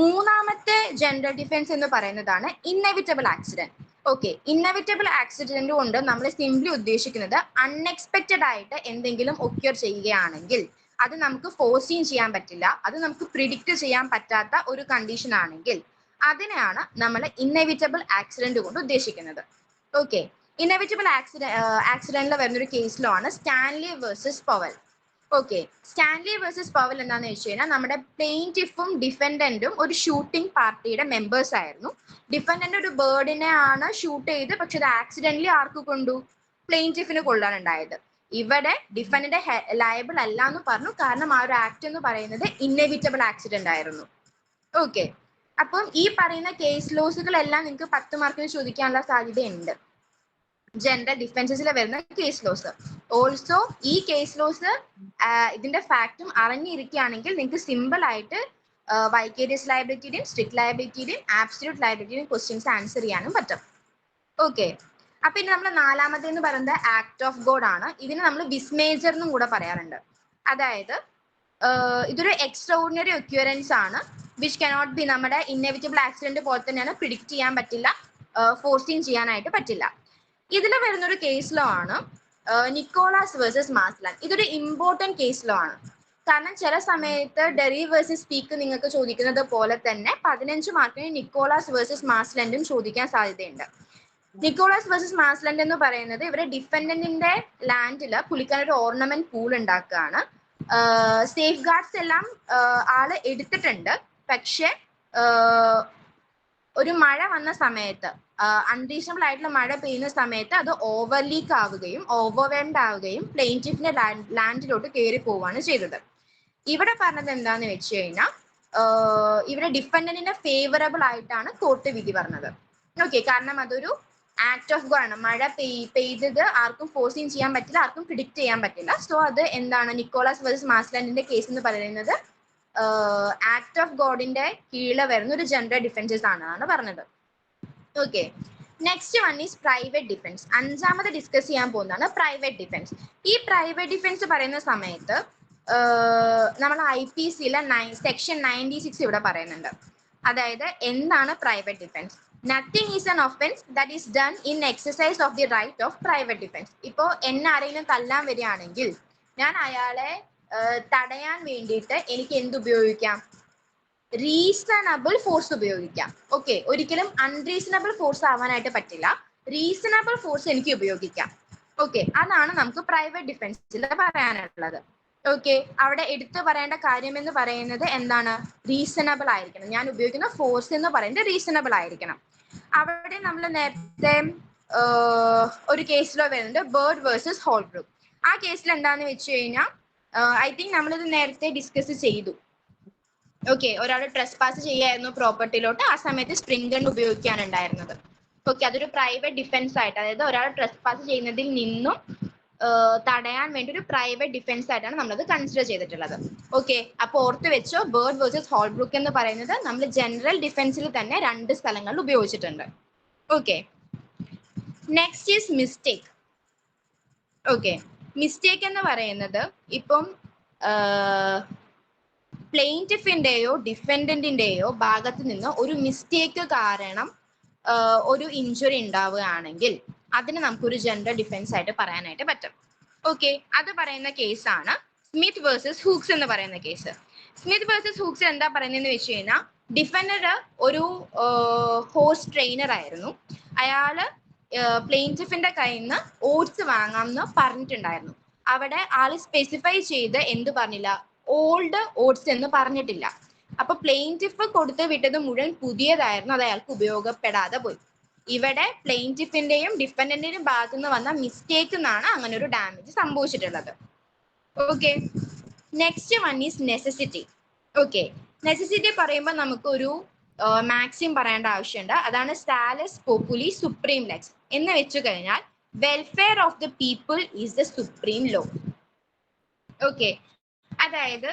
മൂന്നാമത്തെ ജനറൽ ഡിഫൻസ് എന്ന് പറയുന്നതാണ് inevitable accident. Okay, inevitable accident കൊണ്ട് നമ്മൾ സിംപ്ലി ഉദ്ദേശിക്കുന്നത് അൺഎക്സ്പെക്റ്റഡ് ആയിട്ട് എന്തെങ്കിലും ഒക്യൂർ ചെയ്യുകയാണെങ്കിൽ, അത് നമുക്ക് ഫോർസീൻ ചെയ്യാൻ പറ്റില്ല, അത് നമുക്ക് പ്രിഡിക്റ്റ് ചെയ്യാൻ പറ്റാത്ത ഒരു കണ്ടീഷൻ ആണെങ്കിൽ അതിനെയാണ് നമ്മൾ ഇന്നെവിറ്റബിൾ ആക്സിഡന്റ് കൊണ്ട് ഉദ്ദേശിക്കുന്നത്. ഓക്കെ, ഇന്നെവിറ്റബിൾ ആക്സിഡന്റിൽ വരുന്നൊരു കേസിലോ ആണ് Stanley versus Powell. Okay, Stanley versus Powell എന്താണെന്ന് വെച്ച് കഴിഞ്ഞാൽ, നമ്മുടെ പ്ലെയിൻറ്റിഫും ഡിഫൻഡന്റും ഒരു ഷൂട്ടിംഗ് പാർട്ടിയുടെ മെമ്പേഴ്സ് ആയിരുന്നു. ഡിഫൻഡന്റ് ഒരു ബേർഡിനെ ആണ് ഷൂട്ട് ചെയ്ത്, പക്ഷെ അത് ആക്സിഡന്റലി ആർക്ക് കൊണ്ടു, പ്ലെയിൻറ്റിഫിന് കൊള്ളാനുണ്ടായത്. ഇവിടെ ഡിഫൻഡന്റ് ലയബിൾ അല്ല എന്ന് പറഞ്ഞു, കാരണം ആ ഒരു ആക്ട് എന്ന് പറയുന്നത് ഇന്നെവിറ്റബിൾ ആക്സിഡന്റ് ആയിരുന്നു. ഓക്കെ, അപ്പം ഈ പറയുന്ന കേസ് ലോസുകളെല്ലാം നിങ്ങൾക്ക് 10 മാർക്കിന് ചോദിക്കാനുള്ള സാധ്യതയുണ്ട്. ജനറൽ ഡിഫൻസസിൽ വരുന്ന കേസ് ലോസ്. ഓൾസോ ഈ കേസ് ലോസ് ഇതിന്റെ ഫാക്റ്റും അറിഞ്ഞിരിക്കുകയാണെങ്കിൽ നിങ്ങൾക്ക് സിമ്പിൾ ആയിട്ട് വൈക്കേരിയസ് ലയബിലിറ്റിയുടെയും സ്ട്രിക്ട് ലയബിലിറ്റിയുടെയും ആബ്സല്യൂട്ട് ലയബിലിറ്റിയുടെയും ക്വസ്റ്റ്യൻസ് ആൻസർ ചെയ്യാനും പറ്റും. ഓക്കെ, അപ്പൊ ഇനി നമ്മൾ നാലാമത്തേന്ന് പറയുന്നത് ആക്ട് ഓഫ് ഗോഡ് ആണ്. ഇതിന് നമ്മൾ വിസ്മേജർ എന്നും കൂടെ പറയാറുണ്ട്. അതായത് ഇതൊരു എക്സ്ട്രാ ഓർഡിനറി ഒക്യൂറൻസ് ആണ്, വിച്ച് കനോട്ട് ബി, നമ്മുടെ ഇന്നെവിറ്റബിൾ ആക്സിഡന്റ് പോലെ തന്നെയാണ്, പ്രിഡിക്റ്റ് ചെയ്യാൻ പറ്റില്ല, ഫോർസിങ് ചെയ്യാനായിട്ട് പറ്റില്ല. ഇതിൽ വരുന്നൊരു കേസ് ലോ ആണ് നിക്കോളാസ് വേഴ്സസ് മാസ്ലാൻ. ഇതൊരു ഇമ്പോർട്ടൻറ്റ് കേസ് ലോ ആണ്. കാരണം ചില സമയത്ത് ഡെറി വേഴ്സസ് സ്പീക്ക് നിങ്ങൾക്ക് ചോദിക്കുന്നത് പോലെ തന്നെ 15 മാർക്കിന് നിക്കോളാസ് വേഴ്സസ് മാസ്ലൻഡും ചോദിക്കാൻ സാധ്യതയുണ്ട്. നിക്കോളാസ് വേഴ്സസ് മാസ്ലൻഡ് എന്ന് പറയുന്നത് ഇവരെ ഡിഫൻഡന്റിന്റെ ലാൻഡില് പുള്ളിക്കാരൻ ഒരു ഓർണമെന്റ് പൂൾ ഉണ്ടാക്കുകയാണ്. സേഫ് ഗാർഡ്സ് എല്ലാം ആള് എടുത്തിട്ടുണ്ട്, പക്ഷെ ഒരു മഴ വന്ന സമയത്ത്, അൺറീസണബിൾ ആയിട്ടുള്ള മഴ പെയ്യുന്ന സമയത്ത് അത് ഓവർ ലീക്ക് ആവുകയും ഓവർവെൽഡ് ആവുകയും പ്ലെയിൻറ്റിഫിന്റെ ലാൻഡിലോട്ട് കയറി പോവുകയാണ് ചെയ്തത്. ഇവിടെ പറഞ്ഞത് എന്താന്ന് വെച്ച് കഴിഞ്ഞാൽ, ഇവിടെ ഡിഫൻഡന്റിന്റെ ഫേവറബിൾ ആയിട്ടാണ് കോർട്ട് വിധി പറഞ്ഞത്. ഓക്കെ, കാരണം അതൊരു ആക്ട് ഓഫ് ഗോഡ് ആണ്. മഴ പെയ്തത് ആർക്കും ഫോഴ്സിങ് ചെയ്യാൻ പറ്റില്ല, ആർക്കും പ്രിഡിക്റ്റ് ചെയ്യാൻ പറ്റില്ല. സോ അത് എന്താണ്, നിക്കോളാസ് വേഴ്സസ് മാസ്ലാൻഡിന്റെ കേസ് എന്ന് പറയുന്നത് ആക്ട് ഓഫ് ഗോഡിന്റെ കീഴിൽ വരുന്ന ഒരു ജനറൽ ഡിഫൻസസ് ആണ് പറഞ്ഞത്. Okay, next one is private defence. അഞ്ചാമത് ഡിസ്കസ് ചെയ്യാൻ പോകുന്നതാണ് പ്രൈവറ്റ് ഡിഫൻസ്. ഈ പ്രൈവറ്റ് ഡിഫൻസ് പറയുന്ന സമയത്ത് നമ്മൾ IPCയിലെ സെക്ഷൻ 96 ഇവിടെ പറയുന്നുണ്ട്. അതായത് എന്താണ് private defence? Nothing is an offence that is done in exercise of the right of private defence. ഇപ്പോൾ എന്നെ ആരെങ്കിലും തല്ലാൻ വരികയാണെങ്കിൽ ഞാൻ അയാളെ തടയാൻ വേണ്ടിയിട്ട് എനിക്ക് എന്ത് ഉപയോഗിക്കാം? റീസണബിൾ ഫോഴ്സ് ഉപയോഗിക്കാം. ഓക്കെ, ഒരിക്കലും അൺറീസണബിൾ ഫോഴ്സ് ആവാനായിട്ട് പറ്റില്ല. റീസണബിൾ ഫോഴ്സ് എനിക്ക് ഉപയോഗിക്കാം. ഓക്കെ, അതാണ് നമുക്ക് പ്രൈവറ്റ് ഡിഫൻസിൽ പറയാനുള്ളത്. ഓക്കെ, അവിടെ എടുത്തു പറയേണ്ട കാര്യം എന്ന് പറയുന്നത് എന്താണ്? റീസണബിൾ ആയിരിക്കണം. ഞാൻ ഉപയോഗിക്കുന്ന ഫോഴ്സ് എന്ന് പറയുന്നത് റീസണബിൾ ആയിരിക്കണം. അവിടെ നമ്മൾ നേരത്തെ ഒരു കേസിലോ വരുന്നുണ്ട്, ബേർഡ് വേഴ്സസ് ഹോൾബ്രൂക്ക്. ആ കേസിൽ എന്താന്ന് വെച്ച് കഴിഞ്ഞാൽ ഐ തിങ്ക് നമ്മളിത് നേരത്തെ ഡിസ്കസ് ചെയ്തു. ഓക്കെ, ഒരാൾ ട്രെസ് പാസ് ചെയ്യായിരുന്നു പ്രോപ്പർട്ടിയിലോട്ട്, ആ സമയത്ത് സ്പ്രിംഗ് ഗൺ ഉപയോഗിക്കാനുണ്ടായിരുന്നത്. ഓക്കെ, അതൊരു പ്രൈവറ്റ് ഡിഫൻസ് ആയിട്ട്, അതായത് ഒരാൾ ട്രെസ് പാസ് ചെയ്യുന്നതിൽ നിന്നും തടയാൻ വേണ്ടി ഒരു പ്രൈവറ്റ് ഡിഫൻസ് ആയിട്ടാണ് നമ്മളത് കൺസിഡർ ചെയ്തിട്ടുള്ളത്. ഓക്കെ, അപ്പോൾ ഓർത്ത് വെച്ചോ, ബേർഡ് വേഴ്സസ് ഹോൾബ്രൂക്ക് എന്ന് പറയുന്നത് നമ്മൾ ജനറൽ ഡിഫൻസിൽ തന്നെ 2 സ്ഥലങ്ങളിൽ ഉപയോഗിച്ചിട്ടുണ്ട്. Okay, next is mistake. Okay, mistake എന്ന് പറയുന്നത് ഇപ്പം പ്ലെയിൻറ്റിഫിന്റെയോ ഡിഫെൻഡന്റിന്റെയോ ഭാഗത്ത് നിന്ന് ഒരു മിസ്റ്റേക്ക് കാരണം ഒരു ഇഞ്ചുറി ഉണ്ടാവുകയാണെങ്കിൽ അതിന് നമുക്കൊരു ജനറൽ ഡിഫൻസ് ആയിട്ട് പറയാനായിട്ട് പറ്റും. ഓക്കെ, അത് പറയുന്ന കേസാണ് സ്മിത്ത് വേഴ്സസ് ഹൂക്സ് എന്ന് പറയുന്ന കേസ്. സ്മിത്ത് വേഴ്സസ് ഹൂക്സ് എന്താ പറയുന്നതെന്ന് വെച്ച് കഴിഞ്ഞാൽ, ഡിഫൻഡർ ഒരു ഹോഴ്സ് ട്രെയിനർ ആയിരുന്നു. അയാള് പ്ലെയിൻറ്റിഫിന്റെ കയ്യിൽ നിന്ന് ഓട്സ് വാങ്ങാമെന്ന് പറഞ്ഞിട്ടുണ്ടായിരുന്നു. അവിടെ ആള് സ്പെസിഫൈ ചെയ്ത് എന്ത് പറഞ്ഞില്ല, ഓൾഡ് ഓട്സ് എന്ന് പറഞ്ഞിട്ടില്ല. അപ്പൊ പ്ലെയിൻറ്റിഫ് കൊടുത്ത് വിട്ടത് മുഴുവൻ പുതിയതായിരുന്നു, അത് അയാൾക്ക് ഉപയോഗപ്പെടാതെ പോയി. ഇവിടെ പ്ലെയിൻറ്റിഫിന്റെയും ഡിഫൻഡന്റിന്റെയും ഭാഗത്തു നിന്ന് വന്ന മിസ്റ്റേക്ക് എന്നാണ് അങ്ങനെ ഒരു ഡാമേജ് സംഭവിച്ചിട്ടുള്ളത്. Okay, next one is necessity. Okay, necessity പറയുമ്പോൾ നമുക്കൊരു മാക്സിം പറയേണ്ട ആവശ്യമുണ്ട്. അതാണ് സാലസ് പോപ്പുലി സുപ്രീം ലെക്സ് എന്ന് വെച്ചു കഴിഞ്ഞാൽ, welfare of the people is the supreme law. Okay, അതായത്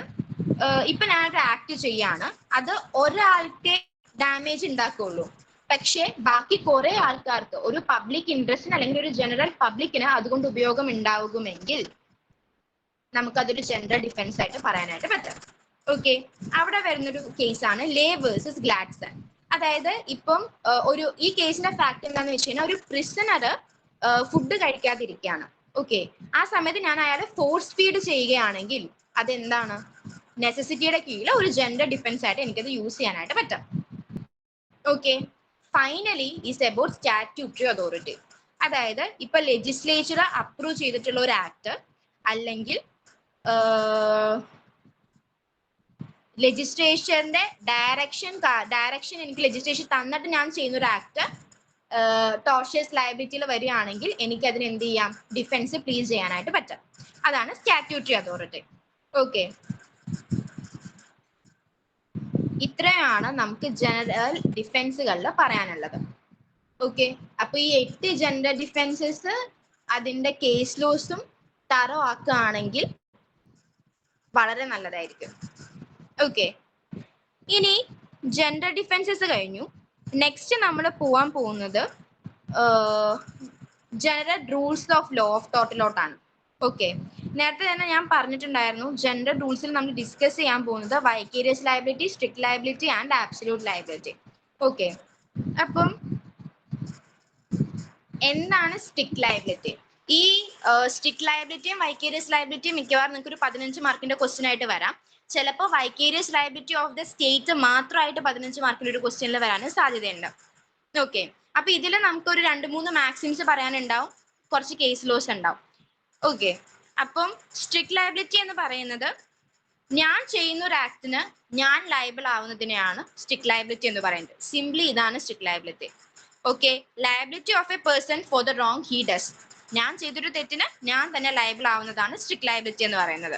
ഇപ്പൊ ഞാനൊരു ആക്ട് ചെയ്യാണ്, അത് ഒരാൾക്ക് ഡാമേജ് ഉണ്ടാക്കുള്ളൂ, പക്ഷെ ബാക്കി കുറെ ആൾക്കാർക്ക്, ഒരു പബ്ലിക് ഇൻട്രസ്റ്റിന് അല്ലെങ്കിൽ ഒരു ജനറൽ പബ്ലിക്കിന് അതുകൊണ്ട് ഉപയോഗം ഉണ്ടാകുമെങ്കിൽ നമുക്കതൊരു ജനറൽ ഡിഫൻസ് ആയിട്ട് പറയാനായിട്ട് പറ്റും. ഓക്കെ, അവിടെ വരുന്നൊരു കേസാണ് ലേ വേഴ്സസ് ഗ്ലാഡ്സൺ. അതായത് ഇപ്പം ഈ കേസിന്റെ ഫാക്ട് എന്താന്ന് വെച്ച് കഴിഞ്ഞാൽ, ഒരു പ്രിസണർ ഫുഡ് കഴിക്കാതിരിക്കുകയാണ്. ഓക്കെ, ആ സമയത്ത് ഞാൻ അയാളെ ഫോഴ്സ് ഫീഡ് ചെയ്യുകയാണെങ്കിൽ അതെന്താണ്? നെസസിറ്റിയുടെ കീഴിൽ ഒരു ജനറൽ ഡിഫൻസ് ആയിട്ട് എനിക്കത് യൂസ് ചെയ്യാനായിട്ട് പറ്റും. Okay, finally is about statutory authority. അതായത് ഇപ്പൊ ലെജിസ്ലേച്ചർ അപ്രൂവ് ചെയ്തിട്ടുള്ള ഒരു ആക്ട്, അല്ലെങ്കിൽ ലെജിസ്ലേച്ചറിന്റെ ഡയറക്ഷൻ എനിക്ക് ലെജിസ്ലേഷൻ തന്നിട്ട് ഞാൻ ചെയ്യുന്ന ഒരു ആക്ട് ടോർഷ്യസ് ലയബിലിറ്റിയിൽ വരികയാണെങ്കിൽ എനിക്ക് അതിന് എന്ത് ചെയ്യാം? ഡിഫൻസ് പ്ലീസ് ചെയ്യാനായിട്ട് പറ്റും. അതാണ് സ്റ്റാറ്റ്യൂട്ടറി അതോറിറ്റി. ഓക്കെ, ഇത്രയാണ് നമുക്ക് ജനറൽ ഡിഫൻസുകളിൽ പറയാനുള്ളത്. ഓക്കെ, അപ്പൊ ഈ 8 ജനറൽ ഡിഫൻസസ് അതിന്റെ കേസ് ലോസും തറോ ആക്കുകയാണെങ്കിൽ വളരെ നല്ലതായിരിക്കും. ഓക്കെ, ഇനി ജനറൽ ഡിഫൻസസ് കഴിഞ്ഞു. നെക്സ്റ്റ് നമ്മൾ പോവാൻ പോകുന്നത് general rules of law of ടോട്ടലോട്ടാണ്. ഓക്കെ, നേരത്തെ തന്നെ ഞാൻ പറഞ്ഞിട്ടുണ്ടായിരുന്നു, ജനറൽ റൂൾസിൽ നമ്മൾ ഡിസ്കസ് ചെയ്യാൻ പോകുന്നത് vicarious liability, strict liability and absolute liability. Okay, അപ്പം എന്താണ് സ്ട്രിക്റ്റ് ലയബിലിറ്റി? ഈ സ്ട്രിക്റ്റ് ലയബിലിറ്റിയും വൈക്കേരിയസ് ലയബിലിറ്റിയും മിക്കവാറും നിങ്ങൾക്ക് ഒരു 15 മാർക്കിന്റെ ക്വസ്റ്റ്യൻ ആയിട്ട് വരാം. ചിലപ്പോൾ vicarious liability of the state മാത്രമായിട്ട് 15 മാർക്കിന്റെ ഒരു ക്വസ്റ്റ്യനിൽ വരാനും സാധ്യതയുണ്ട്. ഓക്കെ, അപ്പൊ ഇതിൽ നമുക്കൊരു 2-3 മാക്സിംസ് പറയാനുണ്ടാവും, കുറച്ച് കേസ് ലോസ് ഉണ്ടാവും. ഓക്കെ, അപ്പം സ്ട്രിക്റ്റ് ലയബിലിറ്റി എന്ന് പറയുന്നത്, ഞാൻ ചെയ്യുന്ന ഒരു ആക്ടിന് ഞാൻ ലയബിൾ ആവുന്നതിനെയാണ് സ്ട്രിക്റ്റ് ലയബിലിറ്റി എന്ന് പറയുന്നത്. സിംപ്ലി ഇതാണ് strict liability. Okay, liability of A person for the wrong he does. ഞാൻ ചെയ്തൊരു തെറ്റിന് ഞാൻ തന്നെ ലയബിൾ ആവുന്നതാണ് സ്ട്രിക്റ്റ് ലയബിലിറ്റി എന്ന് പറയുന്നത്.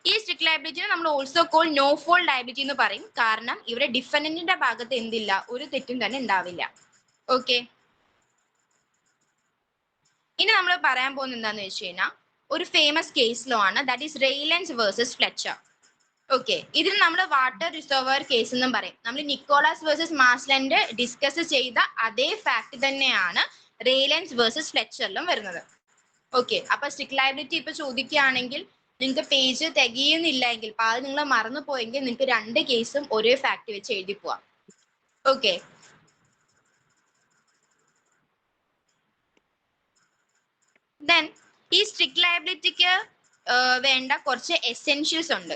ഈ സ്ട്രിക്റ്റ് ലയബിലിറ്റിനെ നമ്മൾ also call no fault liability എന്ന് പറയും. കാരണം ഇവിടെ ഡിഫൻഡന്റിന്റെ ഭാഗത്ത് എന്തില്ല, ഒരു തെറ്റും തന്നെ ഉണ്ടാവില്ല. ഓക്കെ, ഇനി നമ്മൾ പറയാൻ പോകുന്നത് എന്താന്ന് വെച്ച് കഴിഞ്ഞാൽ, ഒരു ഫേമസ് കേസ് ലോ ആണ്, that is Rylands versus Fletcher. Okay, ഇതിൽ നമ്മൾ വാട്ടർ റിസർവർ കേസ് എന്നും പറയും. നമ്മൾ നിക്കോളാസ് വേഴ്സസ് മാസ്ലൻഡ് ഡിസ്കസ് ചെയ്ത അതേ ഫാക്ട് തന്നെയാണ് റെയ്ലൻസ് വേഴ്സസ് ഫ്ലെച്ചറിലും വരുന്നത്. ഓക്കെ, അപ്പൊ സ്ട്രിക്റ്റ് ലയബിലിറ്റി ഇപ്പൊ ചോദിക്കുകയാണെങ്കിൽ നിങ്ങൾക്ക് പേജ് തികയുന്നില്ല എങ്കിൽ, അത് നിങ്ങൾ മറന്നു പോയെങ്കിൽ നിങ്ങൾക്ക് 2 കേസും ഒരേ ഫാക്ട് വെച്ച് എഴുതി പോവാം. ഓക്കെ, ദെൻ ഈ സ്ട്രിക്റ്റ് ലയബിലിറ്റിക്ക് വേണ്ട കുറച്ച് എസെൻഷ്യൽസ് ഉണ്ട്.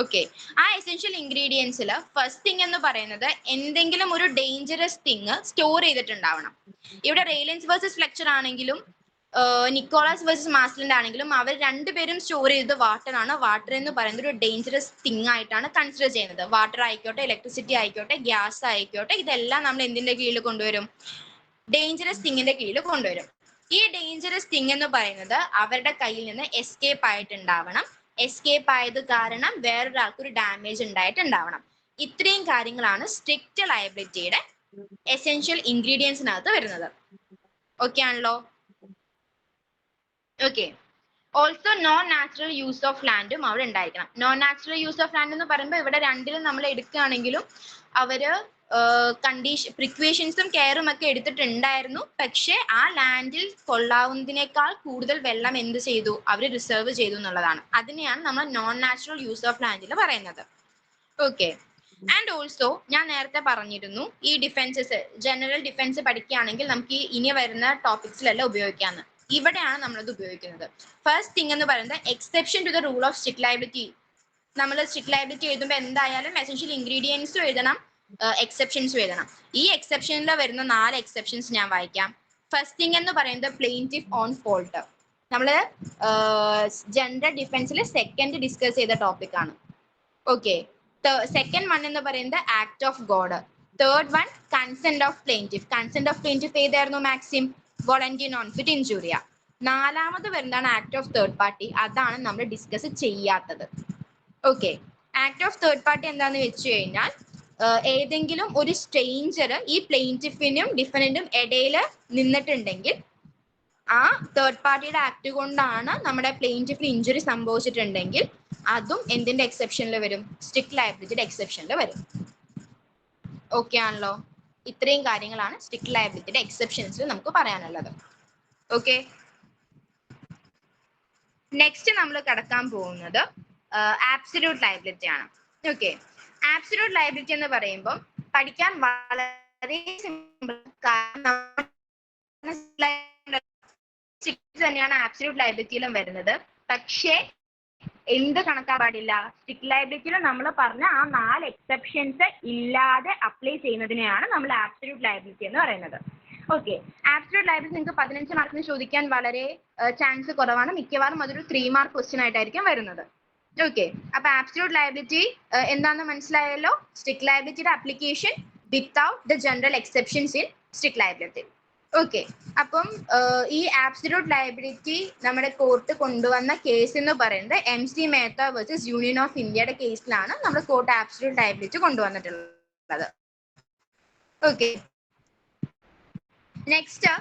ഓക്കെ, ആ എസെൻഷ്യൽ ഇൻഗ്രീഡിയൻസിൽ ഫസ്റ്റ് തിങ് എന്ന് പറയുന്നത് എന്തെങ്കിലും ഒരു ഡേഞ്ചറസ് തിങ് സ്റ്റോർ ചെയ്തിട്ടുണ്ടാവണം. ഇവിടെ റെയിലൻസ് വേഴ്സസ് ഫ്ലെക്ചർ ആണെങ്കിലും നിക്കോളാസ് വേഴ്സസ് മാസ്ലിൻഡ് ആണെങ്കിലും അവർ രണ്ടുപേരും സ്റ്റോർ ചെയ്തത് വാട്ടർ ആണ്. വാട്ടർ എന്ന് പറയുന്നത് ഒരു ഡേഞ്ചറസ് തിങ് ആയിട്ടാണ് കൺസിഡർ ചെയ്യുന്നത്. വാട്ടർ ആയിക്കോട്ടെ, ഇലക്ട്രിസിറ്റി ആയിക്കോട്ടെ, ഗ്യാസ് ആയിക്കോട്ടെ, ഇതെല്ലാം നമ്മൾ എന്തിന്റെ കീഴിൽ കൊണ്ടുവരും? ഡേഞ്ചറസ് തിങ്ങിന്റെ കീഴിൽ കൊണ്ടുവരും. ഈ ഡേഞ്ചറസ് തിങ് എന്ന് പറയുന്നത് അവരുടെ കയ്യിൽ നിന്ന് എസ്കേപ്പ് ആയിട്ടുണ്ടാവണം. എസ്കേപ്പ് ആയത് കാരണം വേറൊരാൾക്ക് ഒരു ഡാമേജ് ഉണ്ടായിട്ടുണ്ടാവണം. ഇത്രയും കാര്യങ്ങളാണ് സ്ട്രിക്റ്റ് ലയബിലിറ്റിയുടെ എസെൻഷ്യൽ ഇൻഗ്രീഡിയൻസിനകത്ത് വരുന്നത്. ഓക്കെ ആണല്ലോ? Okay. Also non natural use of ലാൻഡും അവിടെ ഉണ്ടായിരിക്കണം. Non natural use of land എന്ന് പറയുമ്പോൾ ഇവിടെ രണ്ടിലും നമ്മൾ എടുക്കുകയാണെങ്കിലും അവര് പ്രിക്വേഷൻസും കെയറും ഒക്കെ എടുത്തിട്ടുണ്ടായിരുന്നു. പക്ഷെ ആ ലാൻഡിൽ കൊള്ളാവുന്നതിനേക്കാൾ കൂടുതൽ വെള്ളം എന്ത് ചെയ്തു? അവർ റിസർവ് ചെയ്തു എന്നുള്ളതാണ്. അതിനെയാണ് നമ്മൾ നോൺ നാച്ചുറൽ യൂസ് ഓഫ് ലാൻഡിൽ പറയുന്നത്. ഓക്കെ. ആൻഡ് ഓൾസോ ഞാൻ നേരത്തെ പറഞ്ഞിരുന്നു, ഈ ഡിഫൻസസ്, ജനറൽ ഡിഫൻസ് പഠിക്കുകയാണെങ്കിൽ നമുക്ക് ഇനി വരുന്ന ടോപ്പിക്സിലെല്ലാം ഉപയോഗിക്കാമെന്ന്. ഇവിടെയാണ് നമ്മളത് ഉപയോഗിക്കുന്നത്. ഫസ്റ്റ് തിങ് എന്ന് പറയുന്നത് exception to the rule of strict liability. നമ്മൾ സ്ട്രിക്റ്റ് ലയബിലിറ്റി എഴുതുമ്പോൾ എന്തായാലും എസെൻഷ്യൽ ഇൻഗ്രീഡിയൻസും എഴുതണം, എക്സെപ്ഷൻസും എഴുതണം. ഈ എക്സെപ്ഷനിൽ വരുന്ന 4 എക്സെപ്ഷൻസ് ഞാൻ വായിക്കാം. ഫസ്റ്റ് തിങ് എന്ന് പറയുന്നത് പ്ലെയിൻറ്റിഫ് ഓൺ ഫോൾട്ട്. നമ്മൾ ജനറൽ ഡിഫൻസിൽ സെക്കൻഡ് ഡിസ്കസ് ചെയ്ത ടോപ്പിക് ആണ്. ഓക്കെ. സെക്കൻഡ് വൺ എന്ന് പറയുന്നത് act of God. Third one consent of plaintiff. Consent of plaintiff ഏതായിരുന്നു? Maxim voluntary non fit injuria. നാലാമത് വരുന്നതാണ് ആക്ട് ഓഫ് തേർഡ് പാർട്ടി. അതാണ് നമ്മൾ ഡിസ്കസ് ചെയ്യാത്തത്. Okay. Act of third party എന്താന്ന് വെച്ച് കഴിഞ്ഞാൽ ഏതെങ്കിലും ഒരു സ്ട്രേഞ്ചർ ഈ പ്ലെയിൻറ്റിഫിനും ഡിഫൻഡന്റും ഇടയിൽ നിന്നിട്ടുണ്ടെങ്കിൽ ആ തേർഡ് പാർട്ടിയുടെ ആക്ട് കൊണ്ടാണ് നമ്മുടെ പ്ലെയിൻറ്റിഫിന് ഇഞ്ചുറി സംഭവിച്ചിട്ടുണ്ടെങ്കിൽ അതും എന്തിന്റെ എക്സെപ്ഷനിൽ വരും? സ്ട്രിക്റ്റ് ലയബിലിറ്റിയുടെ എക്സെപ്ഷനിൽ വരും. ഓക്കെ ആണല്ലോ? ഇത്രയും കാര്യങ്ങളാണ് സ്ട്രിക്റ്റ് ലയബിലിറ്റിയുടെ എക്സെപ്ഷൻസിൽ നമുക്ക് പറയാനുള്ളത്. ഓക്കെ. നെക്സ്റ്റ് നമ്മൾ കടക്കാൻ പോകുന്നത് ആബ്സല്യൂട്ട് ലയബിലിറ്റി ആണ്. ഓക്കെ. ആബ്സല്യൂട്ട് ലയബിലിറ്റി എന്ന് പറയുമ്പോൾ പഠിക്കാൻ വളരെ സിമ്പിൾ, തന്നെയാണ് ആബ്സല്യൂട്ട് ലയബിലിറ്റിയിലും വരുന്നത്. പക്ഷേ എന്ത് കണക്കാൻ പാടില്ല? സ്ട്രിക്റ്റ് ലയബിലിറ്റിയിൽ നമ്മൾ പറഞ്ഞ ആ 4 എക്സെപ്ഷൻസ് ഇല്ലാതെ അപ്ലൈ ചെയ്യുന്നതിനെയാണ് നമ്മൾ ആബ്സല്യൂട്ട് ലയബിലിറ്റി എന്ന് പറയുന്നത്. ഓക്കെ. ആബ്സല്യൂട്ട് ലയബിലിറ്റി നിങ്ങൾക്ക് 15 മാർക്കിന് ചോദിക്കാൻ വളരെ ചാൻസ് കുറവാണ്. മിക്കവാറും അതൊരു 3 മാർക്ക് ക്വസ്റ്റ്യൻ ആയിട്ടായിരിക്കും വരുന്നത്. ഓക്കെ. അപ്പൊ ആബ്സല്യൂട്ട് ലയബിലിറ്റി എന്താണെന്ന് മനസ്സിലായല്ലോ? സ്ട്രിക്റ്റ് ലയബിലിറ്റിയുടെ application without the general exceptions in strict liability. Okay. അപ്പം ഈ ആബ്സല്യൂട്ട് ലയബിലിറ്റി നമ്മുടെ കോർട്ട് കൊണ്ടുവന്ന കേസ് എന്ന് പറയുന്നത് MC Mehta versus union of ഇന്ത്യയുടെ കേസിലാണ് നമ്മുടെ കോർട്ട് ആബ്സല്യൂട്ട് ലയബിലിറ്റി കൊണ്ടുവന്നിട്ടുള്ളത്. ഓക്കെ. നെക്സ്റ്റ്,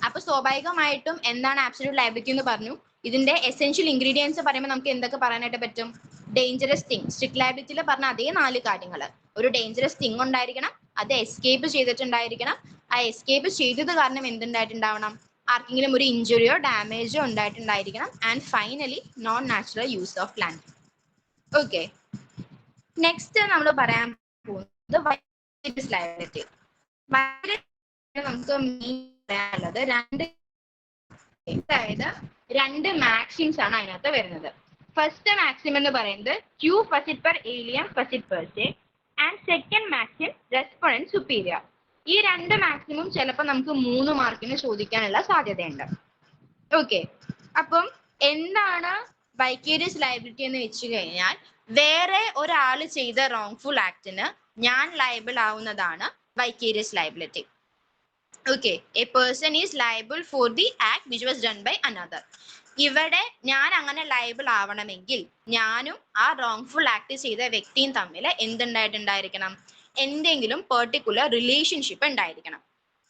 അപ്പൊ സ്വാഭാവികമായിട്ടും എന്താണ് ആബ്സല്യൂട്ട് ലയബിലിറ്റി എന്ന് പറഞ്ഞു. ഇതിന്റെ എസെൻഷ്യൽ ഇൻഗ്രീഡിയൻസ് പറയുമ്പോൾ നമുക്ക് എന്തൊക്കെ പറയാനായിട്ട് പറ്റും? Dangerous thing. സ്ട്രിക്റ്റ് ലയബിലിറ്റിയിൽ പറഞ്ഞ അതേ 4 കാര്യങ്ങൾ. ഒരു ഡേഞ്ചറസ് തിങ് ഉണ്ടായിരിക്കണം, അത് എസ്കേപ്പ് ചെയ്തിട്ടുണ്ടായിരിക്കണം, ആ എസ്കേപ്പ് ചെയ്തത് കാരണം എന്തുണ്ടായിട്ടുണ്ടാവണം? ആർക്കെങ്കിലും ഒരു ഇഞ്ചുറിയോ ഡാമേജോ ഉണ്ടായിട്ടുണ്ടായിരിക്കണം, and finally non natural use of land. Okay. Next നമ്മൾ പറയാൻ പോകുന്നത് വൈക്കീരിയസ് ലയബിലിറ്റി. നമുക്ക് പറയാനുള്ളത് രണ്ട് മാക്സിംസ് ആണ് അതിനകത്ത് വരുന്നത്. ഫസ്റ്റ് മാക്സിം എന്ന് പറയുന്നത് ക്യൂ ഫസിറ്റ് പെർ ഏലിയം ഫസിറ്റ് പെർ സെ, ആൻഡ് സെക്കൻഡ് മാക്സിം റെസ്പോണന്റ് സുപ്പീരിയർ. ഈ 2 മാക്സിമം ചിലപ്പോൾ നമുക്ക് 3 മാർക്കിന് ചോദിക്കാനുള്ള സാധ്യതയുണ്ട്. ഓക്കെ. അപ്പം എന്താണ് വൈക്കേരിയസ് ലയബിലിറ്റി എന്ന് വെച്ച് കഴിഞ്ഞാൽ വേറെ ഒരാൾ ചെയ്ത റോങ്ഫുൾ ആക്ടിന് ഞാൻ ലയബിൾ ആവുന്നതാണ് vicarious liability. Okay. A person is liable for the act which was done by another. ഇവിടെ ഞാൻ അങ്ങനെ ലയബിൾ ആവണമെങ്കിൽ ഞാനും ആ റോങ്ഫുൾ ആക്ട് ചെയ്ത വ്യക്തിയും തമ്മിൽ എന്തുണ്ടായിട്ടുണ്ടായിരിക്കണം? എന്തെങ്കിലും പെർട്ടിക്കുലർ റിലേഷൻഷിപ്പ് ഉണ്ടായിരിക്കണം.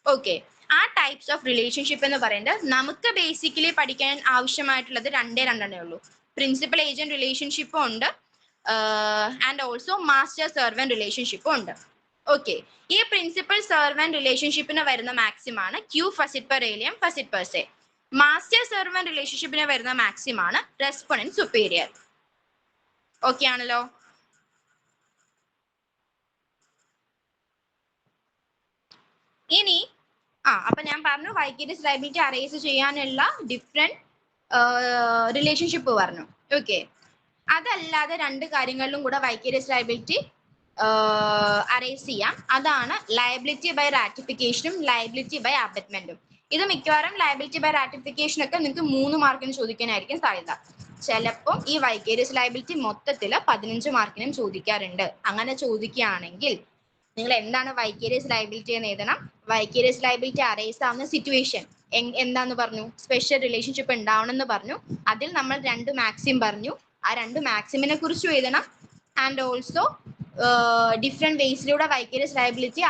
ഓക്കെ. ആ ടൈപ്സ് ഓഫ് റിലേഷൻഷിപ്പ് എന്ന് പറയുന്നത് നമുക്ക് ബേസിക്കലി പഠിക്കാൻ ആവശ്യമായിട്ടുള്ളത് രണ്ടേ ഉള്ളൂ. പ്രിൻസിപ്പൽ ഏജന്റ് റിലേഷൻഷിപ്പും ഉണ്ട്, ആൻഡ് ഓൾസോ മാസ്റ്റർ സെർവന്റ് റിലേഷൻഷിപ്പും ഉണ്ട്. ഓക്കെ. ഈ പ്രിൻസിപ്പൽ സെർവന്റ് റിലേഷൻഷിപ്പിന് വരുന്ന മാക്സിം ആണ് ക്യൂ ഫസിറ്റ് പെർ ഏലിയം ഫസിറ്റ് പെർ സെ. മാസ്റ്റർ സെർവന്റ് റിലേഷൻഷിപ്പിന് വരുന്ന മാക്സിം ആണ് റെസ്പോണന്റ് സുപ്പീരിയർ. ഓക്കെ ആണല്ലോ? ഇനി അപ്പൊ ഞാൻ പറഞ്ഞു വൈക്കേരിയസ് ലയബിലിറ്റി അറേസ് ചെയ്യാനുള്ള ഡിഫറെന്റ് റിലേഷൻഷിപ്പ് പറഞ്ഞു. ഓക്കെ. അതല്ലാതെ രണ്ട് കാര്യങ്ങളിലും കൂടെ വൈക്കേരിയസ് ലയബിലിറ്റി അറേസ് ചെയ്യാം. അതാണ് ലയബിലിറ്റി ബൈ റാറ്റിഫിക്കേഷനും ലയബിലിറ്റി ബൈ അബറ്റ്മെന്റും. ഇത് മിക്കവാറും ലയബിലിറ്റി ബൈ റാറ്റിഫിക്കേഷൻ ഒക്കെ നിങ്ങൾക്ക് 3 മാർക്കിന് ചോദിക്കാനായിരിക്കും സാധ്യത. ചിലപ്പോൾ ഈ വൈക്കേരിയസ് ലയബിലിറ്റി മൊത്തത്തിൽ 15 മാർക്കിനും ചോദിക്കാറുണ്ട്. അങ്ങനെ ചോദിക്കുകയാണെങ്കിൽ നിങ്ങൾ എന്താണ് വൈക്കേരിയസ് ലയബിലിറ്റി എന്ന് എഴുതണം. വൈക്കേരിയസ് ലയബിലിറ്റി അറേസ് ആവുന്ന സിറ്റുവേഷൻ എന്താന്ന് പറഞ്ഞു, സ്പെഷ്യൽ റിലേഷൻഷിപ്പ് ഉണ്ടാവണം എന്ന് പറഞ്ഞു. അതിൽ നമ്മൾ 2 മാക്സിം പറഞ്ഞു. ആ 2 മാക്സിമിനെ കുറിച്ച് എഴുതണം. ആൻഡ് ഓൾസോ ഡിഫറെന്റ് വേസിലൂടെ വൈക്കേരിയസ് ലയബിലിറ്റി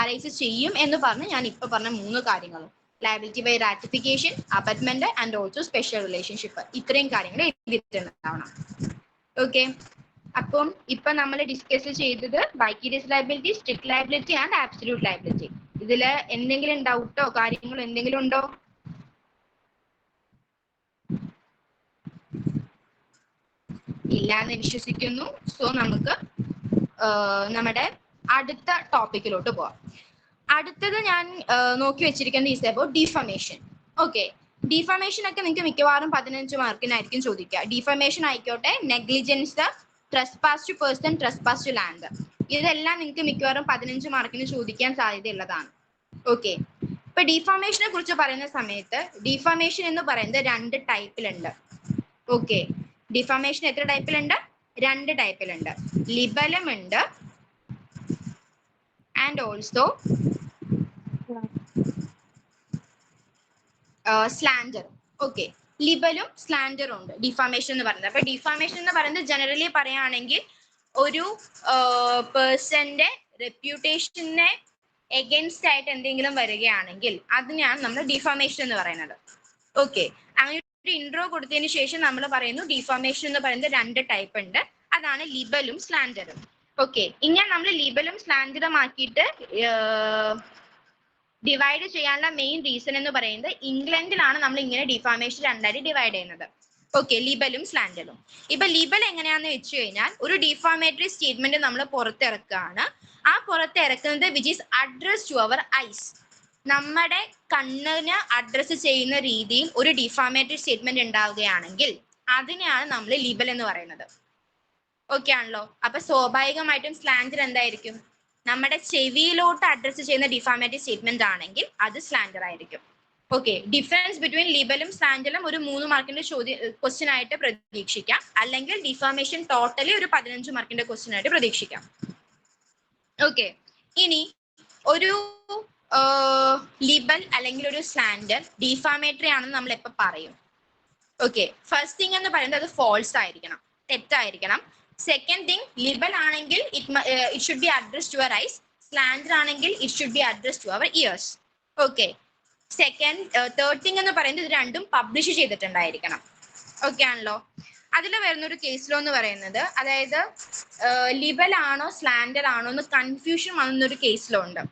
അറേസ് ചെയ്യും എന്ന് പറഞ്ഞ് ഞാൻ ഇപ്പൊ പറഞ്ഞ 3 കാര്യങ്ങളും liability by ratification, abetment and also special relationship, ഇത്രയും കാര്യങ്ങൾ എഴുതിയിട്ടുണ്ടാവണം. ഓക്കെ, അപ്പം ഇപ്പൊ നമ്മൾ ഡിസ്കസ് ചെയ്തത് vicarious liability, strict liability and absolute liability. ഇതില് എന്തെങ്കിലും ഡൗട്ടോ കാര്യങ്ങളോ എന്തെങ്കിലും ഉണ്ടോ? ഇല്ല എന്ന് വിശ്വസിക്കുന്നു. സോ നമുക്ക് നമ്മുടെ അടുത്ത ടോപ്പിക്കിലോട്ട് പോവാം. അടുത്തത് ഞാൻ നോക്കി വെച്ചിരിക്കുന്നത് is about defamation. Okay, defamation ഒക്കെ നിങ്ങൾക്ക് മിക്കവാറും 15 മാർക്കിനായിരിക്കും ചോദിക്കുക. ഡിഫമേഷൻ ആയിക്കോട്ടെ, negligence, trespass to person, trespass to land, ഇതെല്ലാം നിങ്ങൾക്ക് മിക്കവാറും 15 മാർക്കിന് ചോദിക്കാൻ സാധ്യതയുള്ളതാണ്. ഓക്കെ, ഇപ്പൊ ഡിഫമേഷനെ കുറിച്ച് പറയുന്ന സമയത്ത് ഡിഫമേഷൻ എന്ന് പറയുന്നത് 2 ടൈപ്പിലുണ്ട്. ഓക്കെ, ഡിഫമേഷൻ എത്ര ടൈപ്പിലുണ്ട്? 2 ടൈപ്പിലുണ്ട്. ലിബലം ഉണ്ട് ആൻഡ് ഓൾസോ സ്ലാൻഡർ. ഓക്കെ, ലിബലും സ്ലാൻഡറും ഉണ്ട് ഡിഫമേഷൻ എന്ന് പറയുന്നത്. അപ്പൊ ഡിഫമേഷൻ എന്ന് പറയുന്നത് ജനറലി പറയുകയാണെങ്കിൽ ഒരു പേഴ്സന്റെ റെപ്യൂട്ടേഷനെ എഗൻസ്റ്റ് ആയിട്ട് എന്തെങ്കിലും വരികയാണെങ്കിൽ അതിനെയാണ് നമ്മൾ ഡിഫമേഷൻ എന്ന് പറയുന്നത്. ഓക്കെ, അങ്ങനെ ഒരു ഇൻട്രോ കൊടുത്തതിന് ശേഷം നമ്മൾ പറയുന്നു ഡിഫമേഷൻ എന്ന് പറയുന്നത് 2 ടൈപ്പ് ഉണ്ട്. അതാണ് ലിബലും സ്ലാൻഡറും. ഓക്കെ, ഇങ്ങനെ നമ്മൾ ലിബലും സ്ലാൻഡറും ആക്കിയിട്ട് ഡിവൈഡ് ചെയ്യാനുള്ള മെയിൻ റീസൺ എന്ന് പറയുന്നത് ഇംഗ്ലണ്ടിലാണ് നമ്മൾ ഇങ്ങനെ ഡിഫാമേഷൻ 2ആയിട്ട് ഡിവൈഡ് ചെയ്യുന്നത്. ഓക്കെ, ലിബലും സ്ലാൻഡറും. ഇപ്പൊ ലിബൽ എങ്ങനെയാന്ന് വെച്ച് കഴിഞ്ഞാൽ ഒരു ഡിഫാമേറ്ററി സ്റ്റേറ്റ്മെന്റ് നമ്മൾ പുറത്തിറക്കുകയാണ്. ആ പുറത്തിറക്കുന്നത് which is address to our eyes, നമ്മുടെ കണ്ണിന് അഡ്രസ് ചെയ്യുന്ന രീതിയിൽ ഒരു ഡിഫാമേറ്ററി സ്റ്റേറ്റ്മെന്റ് ഉണ്ടാവുകയാണെങ്കിൽ അതിനെയാണ് നമ്മൾ ലിബൽ എന്ന് പറയുന്നത്. ഓക്കെ ആണല്ലോ. അപ്പൊ സ്വാഭാവികമായിട്ടും സ്ലാൻഡർ എന്തായിരിക്കും? നമ്മുടെ ചെവിയിലോട്ട് അഡ്രസ് ചെയ്യുന്ന ഡിഫാമേറ്ററി സ്റ്റേറ്റ്മെന്റ് ആണെങ്കിൽ അത് സ്ലാൻഡർ ആയിരിക്കും. ഓക്കെ, ഡിഫറൻസ് ബിറ്റ്വീൻ ലിബലും സ്ലാൻഡറും ഒരു 3 മാർക്കിന്റെ ക്വസ്റ്റ്യൻ ആയിട്ട് പ്രതീക്ഷിക്കാം. അല്ലെങ്കിൽ ഡിഫാമേഷൻ ടോട്ടലി ഒരു 15 മാർക്കിന്റെ ക്വസ്റ്റ്യൻ ആയിട്ട് പ്രതീക്ഷിക്കാം. ഓക്കെ, ഇനി ഒരു ലിബൽ അല്ലെങ്കിൽ ഒരു സ്ലാൻഡർ ഡിഫാമേറ്ററി ആണെന്ന് നമ്മൾ എപ്പോൾ പറയും? ഓക്കെ, ഫസ്റ്റ് തിങ് എന്ന് പറയുന്നത് അത് ഫോൾസ് ആയിരിക്കണം, തെറ്റായിരിക്കണം. സെക്കൻഡ് തിങ്, ലിബൽ ആണെങ്കിൽ it should be address to our eyes, slander ആണെങ്കിൽ it should be address to our ears. Okay, third thing എന്ന് പറയുന്നത് ഇത് രണ്ടും പബ്ലിഷ് ചെയ്തിട്ടുണ്ടായിരിക്കണം. ഓക്കെ ആണല്ലോ. അതിൽ വരുന്നൊരു കേസ് ലോ എന്ന് പറയുന്നത്, അതായത് ലിബൽ ആണോ സ്ലാൻഡർ ആണോ എന്ന് കൺഫ്യൂഷൻ വന്നൊരു കേസ് ലോ ഉണ്ട്.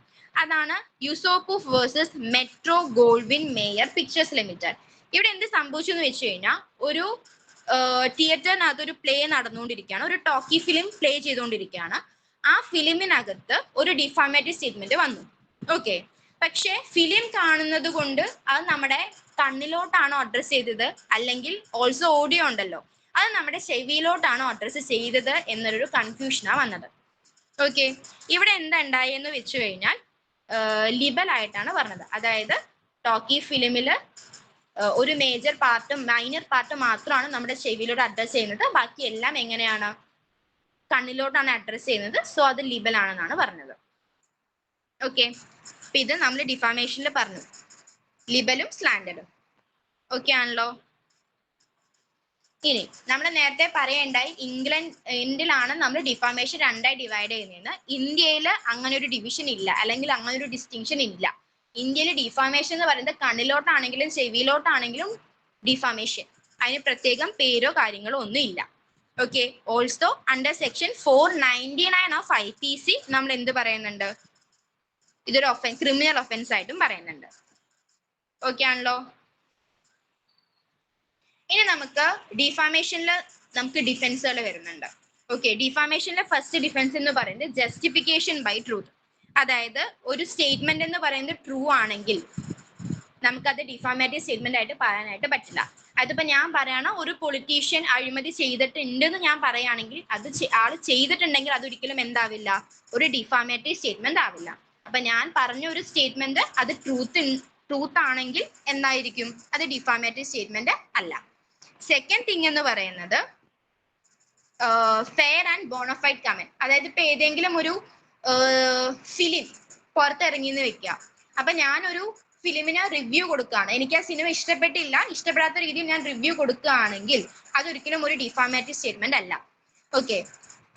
അതാണ് Youssoupoff versus Metro Goldwyn Mayer pictures limited. ഇവിടെ എന്ത് സംഭവിച്ചു എന്ന് വെച്ച് കഴിഞ്ഞാൽ, ഒരു തിയേറ്ററിനകത്ത് ഒരു പ്ലേ നടന്നുകൊണ്ടിരിക്കുകയാണ്, ഒരു ടോക്കി ഫിലിം പ്ലേ ചെയ്തുകൊണ്ടിരിക്കുകയാണ്. ആ ഫിലിമിനകത്ത് ഒരു ഡിഫാമേറ്ററി സ്റ്റേറ്റ്മെന്റ് വന്നു. ഓക്കെ, പക്ഷെ ഫിലിം കാണുന്നത് കൊണ്ട് അത് നമ്മുടെ കണ്ണിലോട്ടാണോ അഡ്രസ് ചെയ്തത്, അല്ലെങ്കിൽ ഓൾസോ ഓഡിയോ ഉണ്ടല്ലോ, അത് നമ്മുടെ ചെവിയിലോട്ടാണോ അഡ്രസ് ചെയ്തത് എന്നൊരു കൺഫ്യൂഷനാണ് വന്നത്. ഓക്കെ, ഇവിടെ എന്താ ഉണ്ടായെന്ന് വെച്ച് കഴിഞ്ഞാൽ ലിബൽ ആയിട്ടാണ് പറഞ്ഞത്. അതായത് ടോക്കി ഫിലിമില് ഒരു മേജർ പാർട്ടും മൈനർ പാർട്ടും മാത്രമാണ് നമ്മുടെ ചെവിയിലോട്ട് അഡ്രസ് ചെയ്യുന്നത്, ബാക്കി എല്ലാം എങ്ങനെയാണ്? കണ്ണിലോട്ടാണ് അഡ്രസ് ചെയ്യുന്നത്. സോ അത് ലിബൽ ആണെന്നാണ് പറഞ്ഞത്. ഓക്കെ, അപ്പൊ ഇത് നമ്മൾ ഡിഫാമേഷനിൽ പറഞ്ഞു, ലിബലും സ്ലാൻഡറും. ഓക്കെ ആണല്ലോ. ഇനി നമ്മൾ നേരത്തെ പറയേണ്ടായി ഇംഗ്ലണ്ടിലാണ് നമ്മൾ ഡിഫാമേഷൻ 2ആയി ഡിവൈഡ് ചെയ്യുന്നതെന്ന്. ഇന്ത്യയിൽ അങ്ങനെ ഒരു ഡിവിഷൻ ഇല്ല, അല്ലെങ്കിൽ അങ്ങനെ ഒരു ഡിസ്റ്റിങ്ഷൻ ഇല്ല. ഇന്ത്യയിൽ ഡിഫാമേഷൻ എന്ന് പറയുന്നത് കണ്ണിലോട്ടാണെങ്കിലും ചെവിയിലോട്ടാണെങ്കിലും ഡിഫാമേഷൻ, അതിന് പ്രത്യേകം പേരോ കാര്യങ്ങളോ ഒന്നും ഇല്ല. Okay, also under section 499 of IPC നമ്മൾ എന്ത് പറയുന്നുണ്ട്? ഇതൊരു ക്രിമിനൽ ഒഫൻസ് ആയിട്ടും പറയുന്നുണ്ട്. ഓക്കെ ആണല്ലോ. ഇനി നമുക്ക് ഡിഫാമേഷനിൽ നമുക്ക് ഡിഫൻസുകൾ വരുന്നുണ്ട്. ഓക്കെ, ഡിഫാമേഷനിലെ ഫസ്റ്റ് ഡിഫൻസ് എന്ന് പറയുന്നത് ജസ്റ്റിഫിക്കേഷൻ ബൈ ട്രൂത്ത്. അതായത് ഒരു സ്റ്റേറ്റ്മെന്റ് എന്ന് പറയുന്നത് ട്രൂ ആണെങ്കിൽ നമുക്കത് ഡിഫാമേറ്ററി സ്റ്റേറ്റ്മെന്റ് ആയിട്ട് പറയാനായിട്ട് പറ്റില്ല. അതിപ്പോ ഞാൻ പറയണ ഒരു പൊളിറ്റീഷ്യൻ അഴിമതി ചെയ്തിട്ടുണ്ടെന്ന് ഞാൻ പറയുകയാണെങ്കിൽ അത് ആള് ചെയ്തിട്ടുണ്ടെങ്കിൽ അതൊരിക്കലും എന്താവില്ല, ഒരു ഡിഫാമേറ്ററി സ്റ്റേറ്റ്മെന്റ് ആവില്ല. അപ്പൊ ഞാൻ പറഞ്ഞ ഒരു സ്റ്റേറ്റ്മെന്റ് അത് ട്രൂത്ത് ആണെങ്കിൽ എന്തായിരിക്കും, അത് ഡിഫാമേറ്ററി സ്റ്റേറ്റ്മെന്റ് അല്ല. സെക്കൻഡ് തിങ് എന്ന് പറയുന്നത് ഫെയർ ആൻഡ് ബോണഫൈഡ് കമന്റ്. അതായത് ഇപ്പൊ ഏതെങ്കിലും ഒരു ഫിലിം പുറത്തിറങ്ങിന്ന് വെക്കുക, അപ്പൊ ഞാനൊരു ഫിലിമിന് റിവ്യൂ കൊടുക്കുകയാണ്, എനിക്ക് ആ സിനിമ ഇഷ്ടപ്പെട്ടില്ല, ഇഷ്ടപ്പെടാത്ത രീതിയിൽ ഞാൻ റിവ്യൂ കൊടുക്കുകയാണെങ്കിൽ അതൊരിക്കലും ഒരു ഡിഫാമേറ്ററി സ്റ്റേറ്റ്മെന്റ് അല്ല. ഓക്കെ,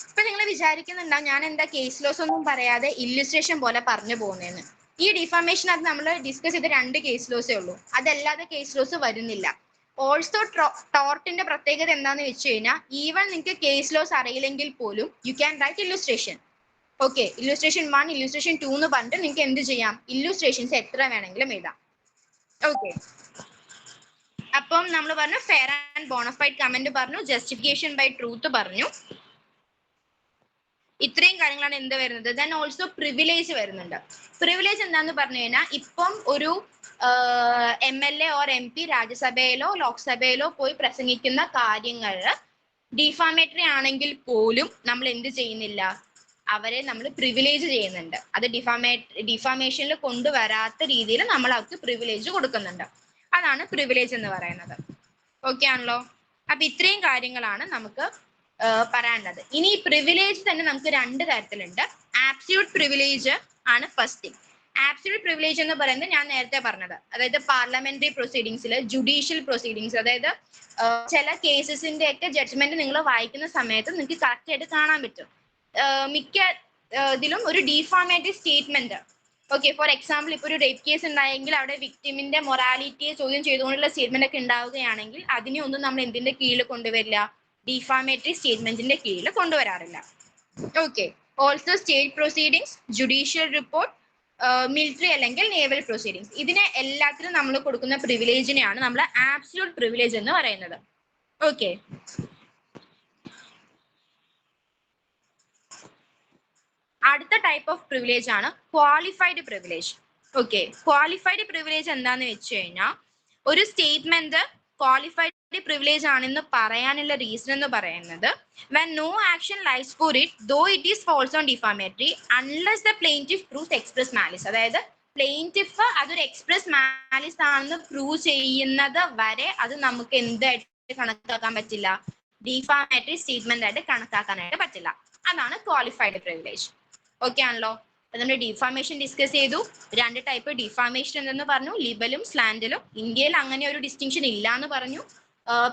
ഇപ്പൊ നിങ്ങൾ വിചാരിക്കുന്നുണ്ടാവും ഞാൻ എന്താ കേസ് ലോസ് ഒന്നും പറയാതെ ഇല്ലുസ്ട്രേഷൻ പോലെ പറഞ്ഞു പോകുന്നതെന്ന്. ഈ ഡിഫാമേഷൻ അത് നമ്മൾ ഡിസ്കസ് ചെയ്ത 2 കേസ് ലോസേ ഉള്ളൂ, അതല്ലാതെ കേസ് ലോസ് വരുന്നില്ല. ഓൾസോ ടോർട്ടിന്റെ പ്രത്യേകത എന്താന്ന് വെച്ച് കഴിഞ്ഞാൽ ഈവൻ നിങ്ങൾക്ക് കേസ് ലോസ് അറിയില്ലെങ്കിൽ പോലും you can write illustration. Okay, illustration 1 illustration 2 എന്ന് പറഞ്ഞിട്ട് നിങ്ങൾക്ക് എന്ത് ചെയ്യാം, ഇല്ലുസ്ട്രേഷൻസ് എത്ര വേണമെങ്കിലും എഴുതാം. ഓക്കെ, അപ്പം നമ്മൾ പറഞ്ഞു ഫെയർ ആൻഡ് ബോണഫൈഡ് കമന്റ് പറഞ്ഞു, ജസ്റ്റിഫിക്കേഷൻ ബൈ ട്രൂത്ത് പറഞ്ഞു, ഇത്രയും കാര്യങ്ങളാണ് എന്ത് വരുന്നത്. ദെൻ ഓൾസോ പ്രിവിലേജ് വരുന്നുണ്ട്. പ്രിവിലേജ് എന്താന്ന് പറഞ്ഞു കഴിഞ്ഞാൽ ഇപ്പം ഒരു MLA ഓർ MP രാജ്യസഭയിലോ ലോക്സഭയിലോ പോയി പ്രസംഗിക്കുന്ന കാര്യങ്ങൾ ഡിഫാമേറ്ററി ആണെങ്കിൽ പോലും നമ്മൾ എന്ത് ചെയ്യുന്നില്ല, അവരെ നമ്മൾ പ്രിവിലേജ് ചെയ്യുന്നുണ്ട്. അത് ഡിഫാമേഷനിൽ കൊണ്ടുവരാത്ത രീതിയിൽ നമ്മൾ അവർക്ക് പ്രിവിലേജ് കൊടുക്കുന്നുണ്ട്. അതാണ് പ്രിവിലേജ് എന്ന് പറയുന്നത്. ഓക്കെ ആണല്ലോ. അപ്പൊ ഇത്രയും കാര്യങ്ങളാണ് നമുക്ക് പറയാനുള്ളത്. ഇനി പ്രിവിലേജ് തന്നെ നമുക്ക് 2 തരത്തിലുണ്ട്. ആബ്സല്യൂട്ട് പ്രിവിലേജ് ആണ് ഫസ്റ്റ് തിങ്. ആബ്സല്യൂട്ട് പ്രിവിലേജ് എന്ന് പറയുന്നത് ഞാൻ നേരത്തെ പറഞ്ഞത്, അതായത് പാർലമെന്ററി പ്രൊസീഡിങ്സിൽ, ജുഡീഷ്യൽ പ്രൊസീഡിങ്സ്, അതായത് ചില കേസസിന്റെ ഒക്കെ ജഡ്ജ്മെന്റ് നിങ്ങൾ വായിക്കുന്ന സമയത്ത് നിങ്ങൾക്ക് കറക്റ്റ് ആയിട്ട് കാണാൻ പറ്റും. മിക്ക ഇതിലും ഒരു ഡിഫാമേറ്ററി സ്റ്റേറ്റ്മെന്റ്. ഓക്കെ, ഫോർ എക്സാമ്പിൾ ഇപ്പൊ ഒരു റേപ്പ് കേസ് ഉണ്ടായെങ്കിൽ അവിടെ വിക്ടിമിന്റെ മൊറാലിറ്റിയെ ചോദ്യം ചെയ്തുകൊണ്ടുള്ള സ്റ്റേറ്റ്മെന്റ് ഒക്കെ ഉണ്ടാവുകയാണെങ്കിൽ അതിനെ ഒന്നും നമ്മൾ എന്തിന്റെ കീഴിൽ കൊണ്ടുവരില്ല, ഡിഫാമേറ്ററി സ്റ്റേറ്റ്മെന്റിന്റെ കീഴിൽ കൊണ്ടുവരാറില്ല. Okay, also state proceedings, judicial report, military അല്ലെങ്കിൽ നേവൽ പ്രൊസീഡിങ്സ്, ഇതിനെ എല്ലാത്തിനും നമ്മൾ കൊടുക്കുന്ന പ്രിവിലേജിനെയാണ് നമ്മൾ ആബ്സല്യൂട്ട് പ്രിവിലേജ് എന്ന് പറയുന്നത്. ഓക്കെ, അടുത്ത ടൈപ്പ് ഓഫ് പ്രിവിലേജ് ആണ് qualified privilege. Okay, qualified privilege എന്താന്ന് വെച്ച് കഴിഞ്ഞാൽ ഒരു സ്റ്റേറ്റ്മെന്റ് ക്വാളിഫൈഡ് പ്രിവിലേജ് ആണെന്ന് പറയാനുള്ള റീസൺ എന്ന് പറയുന്നത് when no action lies for it though it is false on defamatory unless the plaintiff proves express malice. അതായത് പ്ലെയിന്റിഫ് അതൊരു എക്സ്പ്രസ് മാലിസ് ആണെന്ന് പ്രൂവ് ചെയ്യുന്നത് വരെ അത് നമുക്ക് എന്തായിട്ട് കണക്കാക്കാൻ പറ്റില്ല, ഡിഫാമേറ്ററി സ്റ്റേറ്റ്മെന്റ് ആയിട്ട് കണക്കാക്കാനായിട്ട് പറ്റില്ല. അതാണ് ക്വാളിഫൈഡ് പ്രിവിലേജ്. ഓക്കെ ആണല്ലോ. നമ്മൾ ഡിഫാമേഷൻ ഡിസ്കസ് ചെയ്തു. 2 ടൈപ്പ് ഡിഫാമേഷൻ എന്തെന്ന് പറഞ്ഞു, ലിബലും സ്ലാൻഡലും. ഇന്ത്യയിൽ അങ്ങനെ ഒരു ഡിസ്റ്റിങ്ഷൻ ഇല്ല എന്ന് പറഞ്ഞു.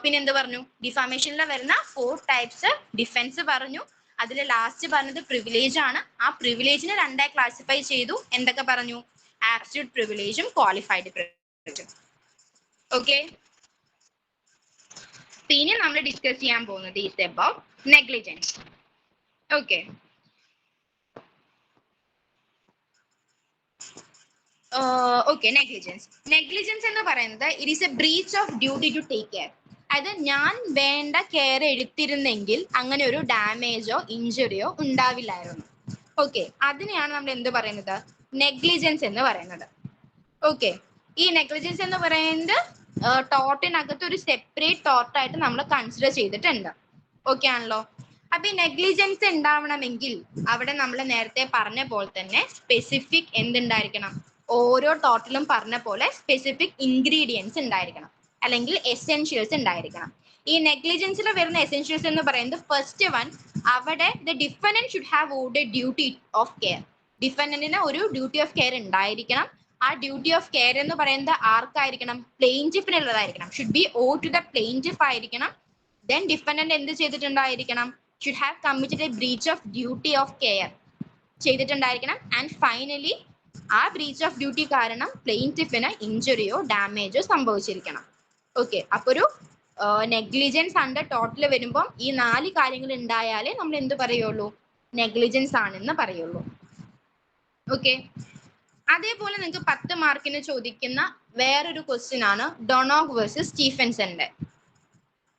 പിന്നെ എന്ത് പറഞ്ഞു, ഡിഫാമേഷനിൽ വരുന്ന 4 ടൈപ്സ് ഡിഫെൻസ് പറഞ്ഞു. അതിൽ ലാസ്റ്റ് പറഞ്ഞത് പ്രിവിലേജ് ആണ്. ആ പ്രിവിലേജിനെ 2 ക്ലാസിഫൈ ചെയ്തു. എന്തൊക്കെ പറഞ്ഞു, ആബ്സല്യൂട്ട് പ്രിവിലേജും ക്വാളിഫൈഡ് പ്രിവിലേജും. ഓക്കെ, പിന്നെ നമ്മൾ ഡിസ്കസ് ചെയ്യാൻ പോകുന്നത് is about negligence. Okay, okay, negligence എന്ന് പറയുന്നത് it is a breach of duty to take care. അതായത് ഞാൻ വേണ്ട കെയർ എടുത്തിരുന്നെങ്കിൽ അങ്ങനെ ഒരു ഡാമേജോ ഇഞ്ചുറിയോ ഉണ്ടാവില്ലായിരുന്നു. ഓക്കെ, അതിനെയാണ് നമ്മൾ എന്ത് പറയുന്നത്, നെഗ്ലിജൻസ് എന്ന് പറയുന്നത്. ഓക്കെ, ഈ നെഗ്ലിജൻസ് എന്ന് പറയുന്നത് ടോർട്ടിനകത്ത് ഒരു സെപ്പറേറ്റ് ടോർട്ടായിട്ട് നമ്മൾ കൺസിഡർ ചെയ്തിട്ടുണ്ട്. ഓക്കെ ആണല്ലോ. അപ്പൊ ഈ നെഗ്ലിജൻസ് ഉണ്ടാവണമെങ്കിൽ അവിടെ നമ്മൾ നേരത്തെ പറഞ്ഞ പോലെ തന്നെ സ്പെസിഫിക് എന്തുണ്ടായിരിക്കണം, ഓരോ ടോർട്ടിലും പറഞ്ഞ പോലെ സ്പെസിഫിക് ഇൻഗ്രീഡിയൻസ് ഉണ്ടായിരിക്കണം, അല്ലെങ്കിൽ എസെൻഷ്യൽസ് ഉണ്ടായിരിക്കണം. ഈ നെഗ്ലിജൻസിൽ വരുന്ന എസെൻഷ്യൽസ് എന്ന് പറയുന്നത് ഫസ്റ്റ് വൺ, അവിടെ the defendant should have owed a duty of care. ഡിഫൻഡന്റിന് ഒരു ഡ്യൂട്ടി ഓഫ് കെയർ ഉണ്ടായിരിക്കണം. ആ ഡ്യൂട്ടി ഓഫ് കെയർ എന്ന് പറയുന്നത് ആർക്കായിരിക്കണം, പ്ലെയിന്റിഫിനുള്ളതായിരിക്കണം. Should be owed to the plaintiff ആയിരിക്കണം. ദെൻ ഡിഫൻഡന്റ് എന്ത് ചെയ്തിട്ടുണ്ടായിരിക്കണം, should have committed a breach of duty of care ചെയ്തിട്ടുണ്ടായിരിക്കണം. ആൻഡ് ഫൈനലി ആ ബ്രീച്ച് ഓഫ് ഡ്യൂട്ടി കാരണം പ്ലെയിന്റിഫിന് ഇഞ്ചുറിയോ ഡാമേജോ സംഭവിച്ചിരിക്കണം. ഓക്കെ, അപ്പൊ ഒരു നെഗ്ലിജൻസ് അണ്ടർ ടോട്ടൽ വരുമ്പോൾ ഈ 4 കാര്യങ്ങൾ ഉണ്ടായാലേ നമ്മൾ എന്ത് പറയുള്ളൂ, നെഗ്ലിജൻസ് ആണെന്ന് പറയുള്ളൂ. ഓക്കെ, അതേപോലെ നിങ്ങൾക്ക് 10 മാർക്കിന് ചോദിക്കുന്ന വേറൊരു ക്വസ്റ്റ്യൻ ആണ് ഡൊണോഗ് വേഴ്സസ് സ്റ്റീഫൻസന്റെ.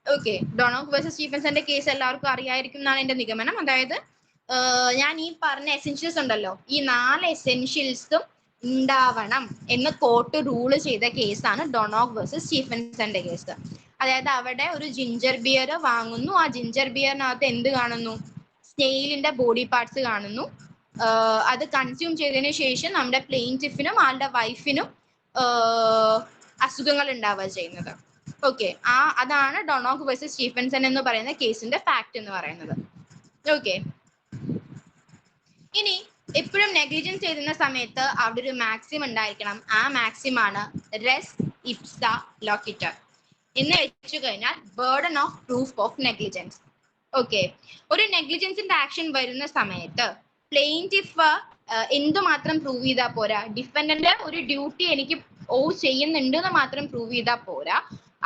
ഓക്കെ, ഡൊണോഗ് വേഴ്സസ് സ്റ്റീഫൻസന്റെ കേസ് എല്ലാവർക്കും അറിയായിരിക്കും എന്നാണ് എന്റെ നിഗമനം. അതായത് ഞാൻ ഈ പറഞ്ഞ എസെൻഷ്യൽസ് ഉണ്ടല്ലോ, ഈ 4 എസെൻഷ്യൽസും ഉണ്ടാവണം എന്ന് കോർട്ട് റൂള് ചെയ്ത കേസാണ് ഡൊണോഗ് വേഴ്സസ് സ്റ്റീഫൻസന്റെ കേസ്. അതായത് അവിടെ ഒരു ജിഞ്ചർ ബിയർ വാങ്ങുന്നു, ആ ജിഞ്ചർ ബിയറിനകത്ത് എന്ത് കാണുന്നു? സ്നെയിലിന്റെ ബോഡി പാർട്സ് കാണുന്നു. അത് കൺസ്യൂം ചെയ്തതിനു ശേഷം നമ്മുടെ പ്ലെയിൻറ്റിഫിനും ആളുടെ വൈഫിനും അസുഖങ്ങൾ ഉണ്ടാവുക ചെയ്യുന്നത്. ഓക്കെ, അതാണ് ഡൊണോഗ് വേഴ്സസ് സ്റ്റീഫൻസൺ എന്ന് പറയുന്ന കേസിന്റെ ഫാക്ട് എന്ന് പറയുന്നത്. ഓക്കെ, ഇനി എപ്പോഴും നെഗ്ലിജൻസ് ചെയ്യുന്ന സമയത്ത് അവിടെ ഒരു മാക്സിം ഉണ്ടായിരിക്കണം. ആ മാക്സിം ആണ് റെസ് ഇപ്സ ലോക്വിറ്റർ എന്ന് വെച്ചു കഴിഞ്ഞാൽ burden of proof of negligence. Okay, ഒരു നെഗ്ലിജൻസിന്റെ ആക്ഷൻ വരുന്ന സമയത്ത് പ്ലെയിൻറ്റിഫ് എന്തുമാത്രം പ്രൂവ് ചെയ്താൽ പോരാ, ഡിഫൻഡന്റ് ഒരു ഡ്യൂട്ടി എനിക്ക് ചെയ്യുന്നുണ്ട് എന്ന് മാത്രം പ്രൂവ് ചെയ്താൽ പോരാ,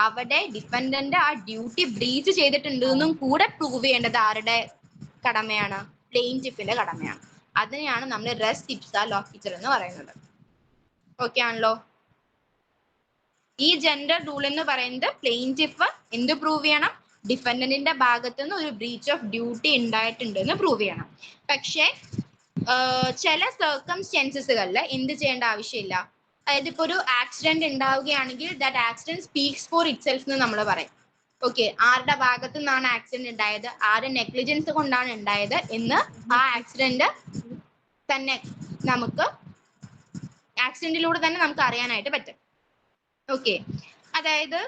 അവിടെ ഡിഫൻഡന്റ് ആ ഡ്യൂട്ടി ബ്രീച്ച് ചെയ്തിട്ടുണ്ട് എന്നും കൂടെ പ്രൂവ് ചെയ്യേണ്ടത് ആരുടെ കടമയാണ്? പ്ലെയിൻറ്റിഫിന്റെ കടമയാണ്. അതിനെയാണ് നമ്മൾ റെസ് ഇപ്സ ലോക്വിറ്റർ എന്ന് പറയുന്നത്. ഓക്കെ ആണല്ലോ? ഈ ജെൻഡർ റൂൾ എന്ന് പറയുന്നത് പ്ലെയിൻറ്റിഫ് എന്ത് പ്രൂവ് ചെയ്യണം? ഡിഫൻഡന്റിന്റെ ഭാഗത്തു നിന്ന് ഒരു ബ്രീച്ച് ഓഫ് ഡ്യൂട്ടി ഉണ്ടായിട്ടുണ്ട് എന്ന് പ്രൂവ് ചെയ്യണം. പക്ഷേ ചില സർക്കംസ്റ്റൻസസുകളിൽ എന്ത് ചെയ്യേണ്ട ആവശ്യമില്ല. അതായത് ഇപ്പൊ ഒരു ആക്സിഡന്റ് ഉണ്ടാവുകയാണെങ്കിൽ that accident speaks for it self എന്ന് നമ്മൾ പറയും. ഓക്കെ, ആരുടെ ഭാഗത്തു നിന്നാണ് ആക്സിഡന്റ് ഉണ്ടായത്, ആരുടെ നെഗ്ലിജൻസ് കൊണ്ടാണ് ഉണ്ടായത് എന്ന് ആ ആക്സിഡന്റ് തന്നെ നമുക്ക് ആക്സിഡന്റിലൂടെ തന്നെ നമുക്ക് അറിയാനായിട്ട് പറ്റും. ഓക്കെ, അതായത്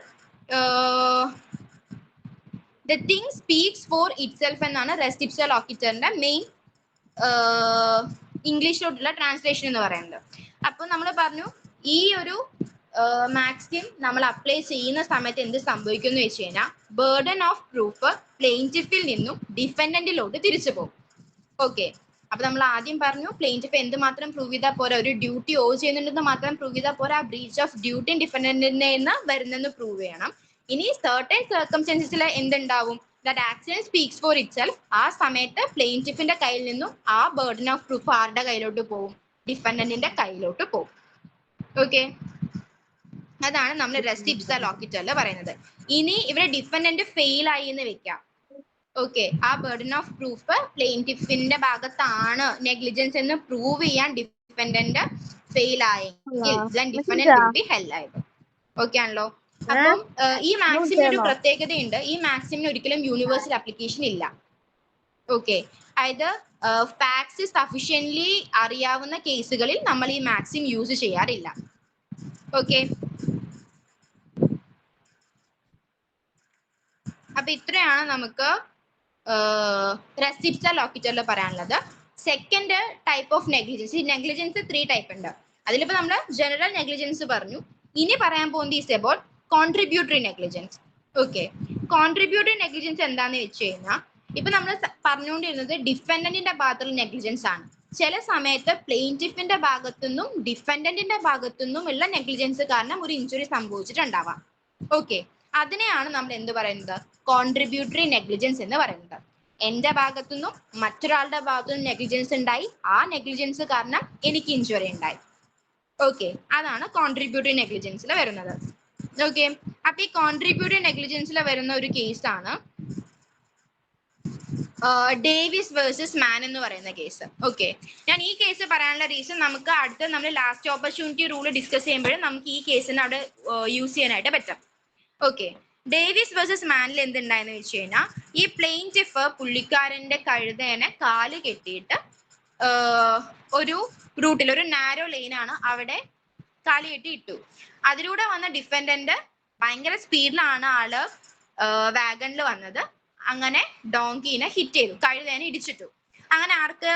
the thing speaks for it self എന്നാണ് റെസ് ഇപ്സ ലോക്വിറ്ററിന്റെ മെയിൻ ഇംഗ്ലീഷിലോട്ടുള്ള ട്രാൻസ്ലേഷൻ എന്ന് പറയുന്നത്. അപ്പൊ നമ്മൾ പറഞ്ഞു ഈ ഒരു മാക്സിം നമ്മൾ അപ്ലൈ ചെയ്യുന്ന സമയത്ത് എന്ത് സംഭവിക്കും എന്ന് വെച്ച് കഴിഞ്ഞാൽ ബർഡൻ ഓഫ് പ്രൂഫ് പ്ലെയിൻറ്റിഫിൽ നിന്നും ഡിഫൻഡന്റിലോട്ട് തിരിച്ചു പോകും. ഓക്കെ, അപ്പൊ നമ്മൾ ആദ്യം പറഞ്ഞു പ്ലെയിൻറ്റിഫ് എന്ത് മാത്രം പ്രൂവ് ചെയ്താൽ പോരാ, ഒരു ഡ്യൂട്ടി ചെയ്യുന്നുണ്ടെന്ന് മാത്രം പ്രൂവ് ചെയ്താൽ പോരാ, ബ്രീച്ച് ഓഫ് ഡ്യൂട്ടി ഡിഫൻഡന്റിന് വരുന്നെന്ന് പ്രൂവ് ചെയ്യണം. ഇനി സർട്ടൻ സർക്കംസ്റ്റൻസസിൽ എന്തുണ്ടാവും? That accident speaks for it self. ആ സമയത്ത് പ്ലെയിൻറ്റിഫിന്റെ കയ്യിൽ നിന്നും ആ ബർഡൻ ഓഫ് പ്രൂഫ് ആരുടെ കയ്യിലോട്ട് പോകും? ഡിഫൻഡന്റിന്റെ കയ്യിലോട്ട് പോകും. ഓക്കെ, അതാണ് നമ്മൾ റെസ് ഇപ്സ ലോക്വിറ്ററിൽ പറയുന്നത്. ഇനി ഇവിടെ ഡിഫൻഡന്റ് ഫെയിൽ ആയി എന്ന് വെക്കാം. ഓക്കെ, ആ ബർഡൻ ഓഫ് പ്രൂഫ് പ്ലെയിൻറ്റിഫിന്റെ ഭാഗത്താണ് നെഗ്ലിജൻസ് എന്ന് പ്രൂവ് ചെയ്യാൻ ഡിഫൻഡന്റ് ഫെയിൽ ആയെങ്കിൽ ഡിഫൻഡന്റ് വിൽ ബി ഹെൽഡ് ആയത്. ഓക്കെ ആണല്ലോ? അപ്പം ഈ മാക്സിമിന് ഒരു പ്രത്യേകതയുണ്ട്. ഈ മാക്സിമിന് ഒരിക്കലും യൂണിവേഴ്സൽ ആപ്ലിക്കേഷൻ ഇല്ല. ഓക്കെ, അതായത് ഫാക്ട്സ് സഫിഷ്യന്റ്ലി അറിയാവുന്ന കേസുകളിൽ നമ്മൾ ഈ മാക്സിം യൂസ് ചെയ്യാറില്ല. ഓക്കെ, അപ്പൊ ഇത്രയാണ് നമുക്ക് റെസ് ഇപ്സ ലോക്വിറ്ററിൽ പറയാനുള്ളത്. Second type of negligence. ഈ നെഗ്ലിജൻസ് 3 ടൈപ്പ് ഉണ്ട്. അതിലിപ്പോ നമ്മൾ ജനറൽ നെഗ്ലിജൻസ് പറഞ്ഞു. ഇനി പറയാൻ പോകുന്നത് is about contributory negligence. Okay, contributory negligence എന്താന്ന് വെച്ച് കഴിഞ്ഞാൽ ഇപ്പൊ നമ്മൾ പറഞ്ഞുകൊണ്ടിരുന്നത് ഡിഫൻഡന്റിന്റെ ഭാഗത്തുള്ള നെഗ്ലിജൻസ് ആണ്. ചില സമയത്ത് പ്ലെയിൻറ്റിഫിന്റെ ഭാഗത്തുനിന്നും ഡിഫൻഡന്റിന്റെ ഭാഗത്തുനിന്നും ഉള്ള നെഗ്ലിജൻസ് കാരണം ഒരു ഇഞ്ചുറി സംഭവിച്ചിട്ടുണ്ടാവാം. ഓക്കെ, അതിനെയാണ് നമ്മൾ എന്ത് പറയുന്നത്? കോൺട്രിബ്യൂട്ടറി നെഗ്ലിജൻസ് എന്ന് പറയുന്നത്. എന്റെ ഭാഗത്തുനിന്നും മറ്റൊരാളുടെ ഭാഗത്തുനിന്നും നെഗ്ലിജൻസ് ഉണ്ടായി, ആ നെഗ്ലിജൻസ് കാരണം എനിക്ക് ഇഞ്ചുറി ഉണ്ടായി. ഓക്കെ, അതാണ് കോൺട്രിബ്യൂട്ടറി നെഗ്ലിജൻസിൽ വരുന്നത്. ഓക്കെ, അപ്പൊ ഈ കോൺട്രിബ്യൂട്ടറി നെഗ്ലിജൻസിൽ വരുന്ന ഒരു കേസാണ് ഡേവിസ് വേഴ്സസ് മാൻ എന്ന് പറയുന്ന കേസ്. ഓക്കെ, ഞാൻ ഈ കേസ് പറയാനുള്ള റീസൺ നമുക്ക് അടുത്ത നമ്മൾ ലാസ്റ്റ് ഓപ്പർച്യൂണിറ്റി റൂൾ ഡിസ്കസ് ചെയ്യുമ്പോഴും നമുക്ക് ഈ കേസിന് അവിടെ യൂസ് ചെയ്യാനായിട്ട് പറ്റും. ഓക്കെ, ഡേവിസ് വേഴ്സസ് മാനിൽ എന്തുണ്ടായെന്ന് വെച്ച് കഴിഞ്ഞാൽ ഈ പ്ലെയിൻറ്റിഫ് പുള്ളിക്കാരന്റെ കഴുതേനെ കാല് കെട്ടിയിട്ട് ഒരു റൂട്ടിൽ, ഒരു നാരോ ലെയിനാണ്, അവിടെ കാല് കെട്ടി ഇട്ടു. അതിലൂടെ വന്ന ഡിഫൻഡന്റ് ഭയങ്കര സ്പീഡിലാണ് ആള് വാഗണിൽ വന്നത്. അങ്ങനെ ഡോങ്കിനെ ഹിറ്റ് ചെയ്തു, കഴുതേനെ ഇടിച്ചിട്ടു. അങ്ങനെ ആർക്ക്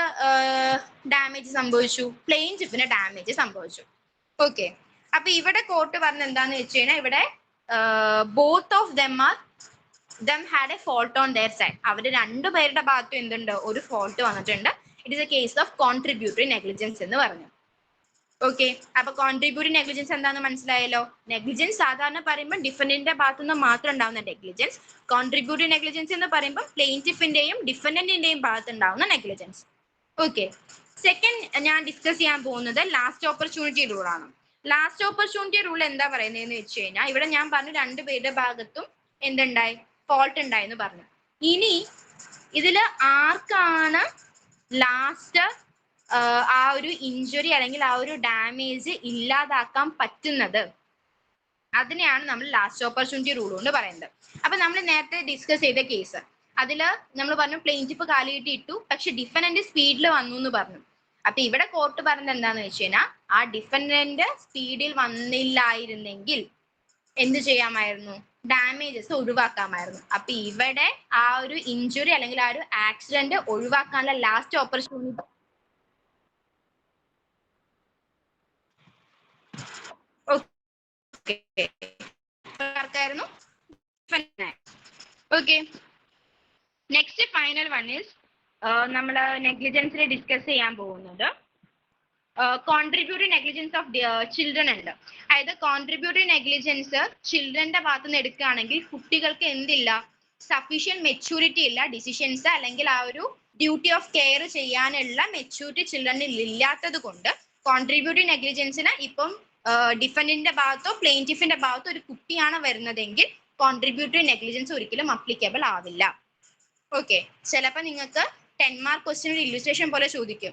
ഡാമേജ് സംഭവിച്ചു? പ്ലെയിൻറ്റിഫിന് ഡാമേജ് സംഭവിച്ചു. ഓക്കെ, അപ്പൊ ഇവിടെ കോർട്ട് പറഞ്ഞ എന്താന്ന് വെച്ച് കഴിഞ്ഞാൽ ഇവിടെ both of them had a fault on their side. അവര് രണ്ടുപേരുടെ ഭാഗത്തും എന്തുണ്ട്? ഒരു ഫോൾട്ട് വന്നിട്ടുണ്ട്. It is A case of contributory negligence എന്ന് പറഞ്ഞു. ഓക്കെ, അപ്പൊ കോൺട്രിബ്യൂട്ടറി നെഗ്ലിജൻസ് എന്താണെന്ന് മനസ്സിലായല്ലോ. നെഗ്ലിജൻസ് സാധാരണ പറയുമ്പോൾ ഡിഫൻഡന്റിന്റെ ഭാഗത്തുനിന്ന് മാത്രം ഉണ്ടാവുന്ന നെഗ്ലിജൻസ്. കോൺട്രിബ്യൂട്ടറി നെഗ്ലിജൻസ് എന്ന് പറയുമ്പോൾ പ്ലെയിൻറ്റിഫിന്റെയും ഡിഫൻഡന്റിന്റെയും ഭാഗത്തുണ്ടാവുന്ന നെഗ്ലിജൻസ്. ഓക്കെ, സെക്കൻഡ് ഞാൻ ഡിസ്കസ് ചെയ്യാൻ പോകുന്നത് ലാസ്റ്റ് ഓപ്പർച്യൂണിറ്റി റൂൾ ആണ്. ലാസ്റ്റ് ഓപ്പർച്യൂണിറ്റി റൂൾ എന്താ പറയുന്നതെന്ന് വെച്ച് കഴിഞ്ഞാൽ ഇവിടെ ഞാൻ പറഞ്ഞു രണ്ടുപേരുടെ ഭാഗത്തും എന്തുണ്ടായി? ഫോൾട്ട് ഉണ്ടായെന്ന് പറഞ്ഞു. ഇനി ഇതിൽ ആർക്കാണ് ലാസ്റ്റ് ആ ഒരു ഇഞ്ചുറി അല്ലെങ്കിൽ ആ ഒരു ഡാമേജ് ഇല്ലാതാക്കാൻ പറ്റുന്നത്, അതിനെയാണ് നമ്മൾ ലാസ്റ്റ് ഓപ്പർച്യൂണിറ്റി റൂൾ കൊണ്ട് പറയുന്നത്. അപ്പൊ നമ്മൾ നേരത്തെ ഡിസ്കസ് ചെയ്ത കേസ്, അതില് നമ്മൾ പറഞ്ഞു പ്ലെയിൻറ്റിഫ് കാലുകെട്ടി ഇട്ടു, പക്ഷെ ഡിഫൻഡന്റ് സ്പീഡിൽ വന്നു എന്ന് പറഞ്ഞു. അപ്പൊ ഇവിടെ കോർട്ട് പറഞ്ഞത് എന്താന്ന് വെച്ച് കഴിഞ്ഞാൽ, ആ ഡിഫൻഡന്റ് സ്പീഡിൽ വന്നില്ലായിരുന്നെങ്കിൽ എന്ത് ചെയ്യാമായിരുന്നു? ഡാമേജസ് ഒഴിവാക്കാമായിരുന്നു. അപ്പൊ ഇവിടെ ആ ഒരു ഇഞ്ചുറി അല്ലെങ്കിൽ ആ ഒരു ആക്സിഡന്റ് ഒഴിവാക്കാനുള്ള ലാസ്റ്റ് ഓപ്പർച്യൂണിറ്റി ആർക്കായിരുന്നു? Okay. Next final one is നമ്മൾ നെഗ്ലിജൻസിൽ ഡിസ്കസ് ചെയ്യാൻ പോകുന്നത് കോൺട്രിബ്യൂട്ടീവ് നെഗ്ലിജൻസ് ഓഫ് ചിൽഡ്രൻ ഉണ്ട്. അതായത് കോൺട്രിബ്യൂട്ടീവ് നെഗ്ലിജൻസ് ചിൽഡ്രന്റെ ഭാഗത്ത് നിന്ന് എടുക്കുകയാണെങ്കിൽ കുട്ടികൾക്ക് എന്തില്ല, സഫീഷ്യന്റ് മെച്യൂരിറ്റി ഇല്ല ഡിസിഷൻസ് അല്ലെങ്കിൽ ആ ഒരു ഡ്യൂട്ടി ഓഫ് കെയർ ചെയ്യാനുള്ള മെച്യൂരിറ്റി ചിൽഡ്രനിൽ ഇല്ലാത്തത് കൊണ്ട് കോൺട്രിബ്യൂട്ടീവ് നെഗ്ലിജൻസിന് ഇപ്പം ഡിഫൻഡിന്റെ ഭാഗത്തോ പ്ലെയിൻറ്റിഫിന്റെ ഭാഗത്തോ ഒരു കുട്ടിയാണ് വരുന്നതെങ്കിൽ കോൺട്രിബ്യൂട്ടീവ് നെഗ്ലിജൻസ് ഒരിക്കലും അപ്ലിക്കബിൾ ആവില്ല. ഓക്കെ. ചിലപ്പോൾ നിങ്ങൾക്ക് 10 മാർക്ക് ക്വസ്റ്റ്യൻ ഒരു ഇല്ലുസ്ട്രേഷൻ പോലെ ചോദിക്കും,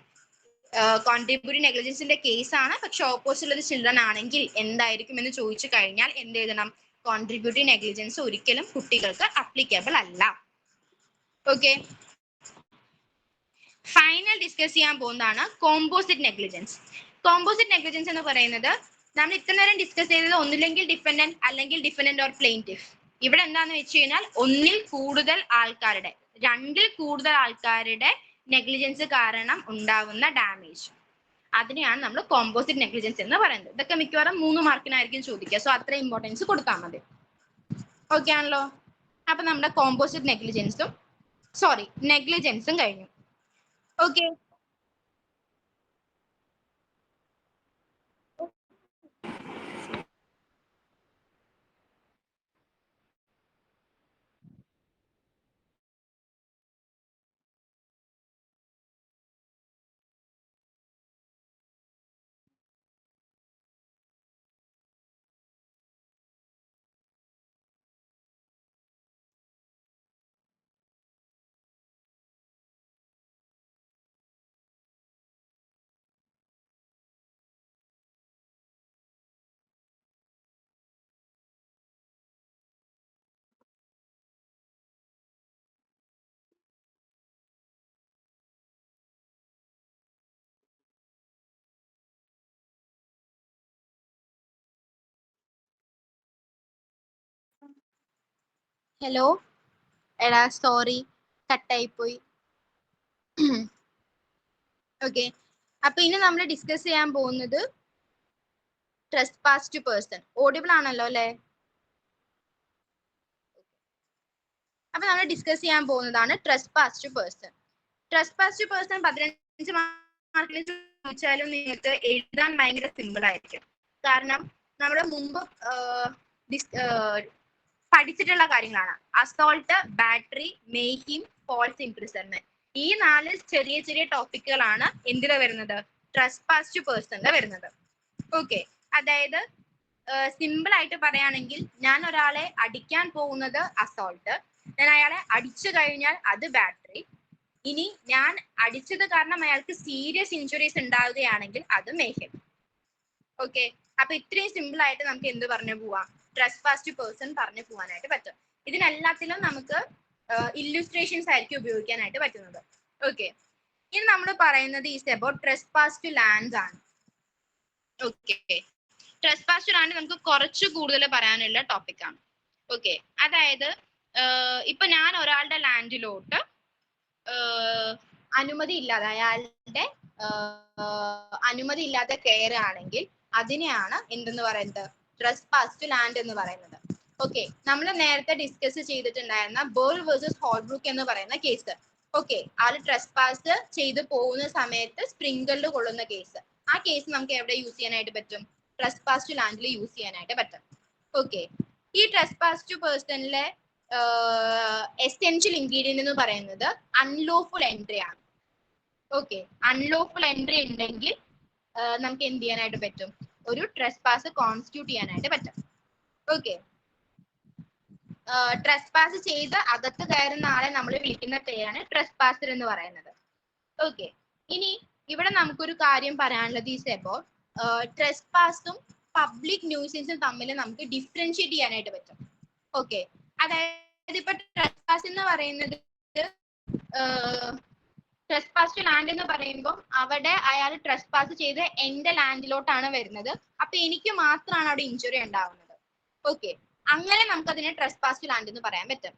കോൺട്രിബ്യൂട്ടീവ് നെഗ്ലിജൻസിന്റെ കേസ് ആണ് പക്ഷെ ഓപ്പോസിറ്റ് ഉള്ളത് ചിൽഡ്രൻ ആണെങ്കിൽ എന്തായിരിക്കും എന്ന് ചോദിച്ചു കഴിഞ്ഞാൽ എന്ത് എഴുതണം? കോൺട്രിബ്യൂട്ടീവ് നെഗ്ലിജൻസ് ഒരിക്കലും കുട്ടികൾക്ക് അപ്ലിക്കബിൾ അല്ല. ഓക്കെ. ഫൈനൽ ഡിസ്കസ് ചെയ്യാൻ പോകുന്നതാണ് കോമ്പോസിറ്റ് നെഗ്ലിജൻസ്. കോമ്പോസിറ്റ് നെഗ്ലിജൻസ് എന്ന് പറയുന്നത് നമ്മൾ ഇത്ര നേരം ഡിസ്കസ് ചെയ്തത് ഒന്നില്ലെങ്കിൽ ഡിഫൻഡന്റ് അല്ലെങ്കിൽ ഡിഫൻഡന്റ് ഓർ പ്ലെയിൻറ്റിഫ്. ഇവിടെ എന്താന്ന് വെച്ച് കഴിഞ്ഞാൽ ഒന്നിൽ കൂടുതൽ ആൾക്കാരുടെ, രണ്ടിൽ കൂടുതൽ ആൾക്കാരുടെ നെഗ്ലിജൻസ് കാരണം ഉണ്ടാവുന്ന ഡാമേജ്, അതിനെയാണ് നമ്മൾ കോമ്പോസിറ്റ് നെഗ്ലിജൻസ് എന്ന് പറയുന്നത്. ഇതൊക്കെ മിക്കവാറും 3 മാർക്കിനായിരിക്കും ചോദിക്കുക. സോ അത്ര ഇമ്പോർട്ടൻസ് കൊടുത്താൽ മതി. ഓക്കെ ആണല്ലോ? അപ്പൊ നമ്മുടെ കോമ്പോസിറ്റ് നെഗ്ലിജൻസും കഴിഞ്ഞു. ഓക്കെ. ഹലോ എടാ, സോറി കട്ടായി പോയി. ഓക്കെ. അപ്പൊ ഇനി നമ്മൾ ഡിസ്കസ് ചെയ്യാൻ പോകുന്നത് ട്രസ്പാസ് ടു പേഴ്സൺ. ഓഡിബിൾ ആണല്ലോ അല്ലെ? അപ്പൊ നമ്മൾ ഡിസ്കസ് ചെയ്യാൻ പോകുന്നതാണ് trespass to person. Trespass to person 15 മാർക്കിൽ ചോദിച്ചാലും നിങ്ങൾക്ക് എഴുതാൻ ഭയങ്കര സിമ്പിൾ ആയിരിക്കും. കാരണം നമ്മൾ മുമ്പ് പഠിച്ചിട്ടുള്ള കാര്യങ്ങളാണ്. Assault, battery, mayhem, false imprisonment. ഈ 4 ചെറിയ ചെറിയ ടോപ്പിക്കുകളാണ് എന്തിനാ വരുന്നത്? ട്രസ്പാസ് ടു പേഴ്സണിൽ വരുന്നത്. ഓക്കെ. അതായത് സിമ്പിൾ ആയിട്ട് പറയുകയാണെങ്കിൽ, ഞാൻ ഒരാളെ അടിക്കാൻ പോകുന്നത് അസോൾട്ട്, ഞാൻ അയാളെ അടിച്ചു കഴിഞ്ഞാൽ അത് ബാറ്ററി, ഇനി ഞാൻ അടിച്ചത് കാരണം അയാൾക്ക് സീരിയസ് ഇഞ്ചുറീസ് ഉണ്ടാവുകയാണെങ്കിൽ അത് മെയ്ഹിം. ഓക്കെ. അപ്പൊ ഇത്രയും സിമ്പിൾ ആയിട്ട് നമുക്ക് എന്ത് പറഞ്ഞു പോവാം? ട്രസ്പാസ് ടു പേഴ്സൺ പറഞ്ഞു പോകാനായിട്ട് പറ്റും. ഇതിനെല്ലാത്തിലും നമുക്ക് ഇല്ലുസ്ട്രേഷൻസ് ആയിരിക്കും ഉപയോഗിക്കാനായിട്ട് പറ്റുന്നത്. ഓക്കെ. ഇനി നമ്മൾ പറയുന്നത് is about trespass to land ആണ്. ഓക്കെ. ട്രസ്പാസ് ടു ലാൻഡ് നമുക്ക് കുറച്ച് കൂടുതൽ പറയാനുള്ള ടോപ്പിക് ആണ്. ഓക്കെ. അതായത് ഇപ്പൊ ഞാൻ ഒരാളുടെ ലാൻഡിലോട്ട് അനുമതി ഇല്ലാതെ, അയാളുടെ അനുമതി ഇല്ലാതെ കയറുകയാണെങ്കിൽ അതിനെയാണ് എന്തെന്ന് പറയുന്നത്? ട്രസ്പാസ് ടു ലാൻഡ് എന്ന് പറയുന്നത്. ഓക്കെ. നമ്മൾ നേരത്തെ ഡിസ്കസ് ചെയ്തിട്ടുണ്ടായിരുന്ന ബേൾ വേഴ്സസ് ഹോൾബ്രൂക്ക് എന്ന് പറയുന്ന കേസ്. ഓക്കെ. ആള് ട്രസ്പാസ് ചെയ്ത് പോകുന്ന സമയത്ത് സ്പ്രിംഗിളിൽ കൊള്ളുന്ന കേസ്. ആ കേസ് നമുക്ക് എവിടെ യൂസ് ചെയ്യാനായിട്ട് പറ്റും? ട്രസ്പാസ് ടു ലാൻഡിൽ യൂസ് ചെയ്യാനായിട്ട് പറ്റും. ഓക്കെ. ഈ ട്രസ്പാസ് ടു പേഴ്സണിലെ എസെൻഷ്യൽ ഇൻഗ്രീഡിയന്റ് എന്ന് പറയുന്നത് അൺലോഫുൾ എൻട്രി ആണ്. ഓക്കെ. അൺലോഫുൾ എൻട്രി ഉണ്ടെങ്കിൽ നമുക്ക് എന്ത് ചെയ്യാനായിട്ട് പറ്റും? ഒരു ട്രസ്പാസ് കോൺസ്റ്റിറ്റ്യൂട്ട് ചെയ്യാനായിട്ട് പറ്റും. ഓക്കെ. ട്രസ്പാസ് ചെയ്ത് അകത്ത് കയറുന്ന ആളെ നമ്മൾ വിളിക്കുന്ന പേരാണ് ട്രസ്പാസർ എന്ന് പറയുന്നത്. ഓക്കെ. ഇനി ഇവിടെ നമുക്കൊരു കാര്യം പറയാനുള്ളത് ഈസ് അബൌട്ട് ട്രെസ്പാസും പബ്ലിക് ന്യൂസൻസും തമ്മിൽ നമുക്ക് ഡിഫറൻഷിയേറ്റ് ചെയ്യാനായിട്ട് പറ്റും. ഓക്കെ, അതായത് ഇപ്പൊ ട്രെസ്പാസ് എന്ന് പറയുന്നത് ട്രെസ്പാസ് ടു ലാൻഡ് എന്ന് പറയുമ്പോൾ അവിടെ അയാൾ ട്രെസ്പാസ് ചെയ്ത് എന്റെ ലാൻഡിലോട്ടാണ് വരുന്നത്. അപ്പൊ എനിക്ക് മാത്രമാണ് അവിടെ ഇഞ്ചുറി ഉണ്ടാവുന്നത്. ഓക്കെ, അങ്ങനെ നമുക്ക് അതിനെ ട്രെസ്പാസ് ടു ലാൻഡ് എന്ന് പറയാൻ പറ്റും.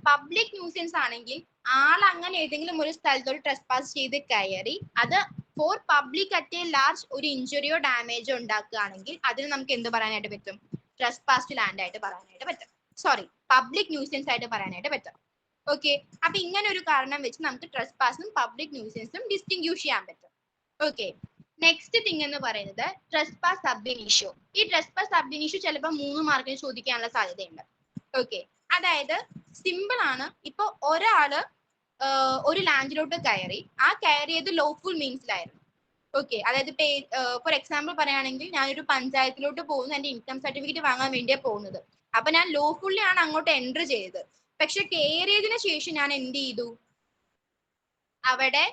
പബ്ലിക് ന്യൂസൻസ് ആണെങ്കിൽ ആൾ അങ്ങനെ ഏതെങ്കിലും ഒരു സ്ഥലത്തോട് ട്രെസ്പാസ് ചെയ്ത് കയറി അത് for public at A large ഒരു ഇഞ്ചുറിയോ ഡാമേജോ ഉണ്ടാക്കുകയാണെങ്കിൽ അതിന് നമുക്ക് എന്ത് പറയാനായിട്ട് പറ്റും? ട്രെസ്പാസ് ടു ലാൻഡ് ആയിട്ട് പറയാനായിട്ട് പറ്റും. സോറി, പബ്ലിക് ന്യൂസൻസ് ആയിട്ട് പറയാനായിട്ട് പറ്റും. ഓക്കെ, അപ്പൊ ഇങ്ങനെ ഒരു കാരണം വെച്ച് നമുക്ക് ട്രെസ്പാസും പബ്ലിക് ന്യൂസൻസും ഡിസ്റ്റിങ്ക്യൂഷ് ചെയ്യാൻ പറ്റും. ഓക്കെ, നെക്സ്റ്റ് തിങ് എന്ന് പറയുന്നത് ട്രെസ്പാസ് സബ് ഇനീഷ്യോ. ഈ ട്രെസ്പാസ് സബ് ഇനീഷ്യോ ചിലപ്പോൾ 3 മാർക്കിന് ചോദിക്കാനുള്ള സാധ്യതയുണ്ട്. ഓക്കെ, അതായത് സിമ്പിൾ ആണ്. ഇപ്പൊ ഒരാള് ഒരു ലാൻഡിലോട്ട് കയറി, ആ കയറിയത് ലോഫുൾ മീൻസിലായിരുന്നു. ഓക്കെ, അതായത് ഫോർ എക്സാമ്പിൾ പറയുകയാണെങ്കിൽ ഞാനൊരു പഞ്ചായത്തിലോട്ട് പോകുന്നു, എന്റെ ഇൻകം സർട്ടിഫിക്കറ്റ് വാങ്ങാൻ വേണ്ടിയാണ് പോകുന്നത്. അപ്പൊ ഞാൻ ലോഫുള്ളി ആണ് അങ്ങോട്ട് എൻറ്റർ ചെയ്തത്. പക്ഷെ കയറിയതിനു ശേഷം ഞാൻ എന്ത് ചെയ്തു? അവിടെ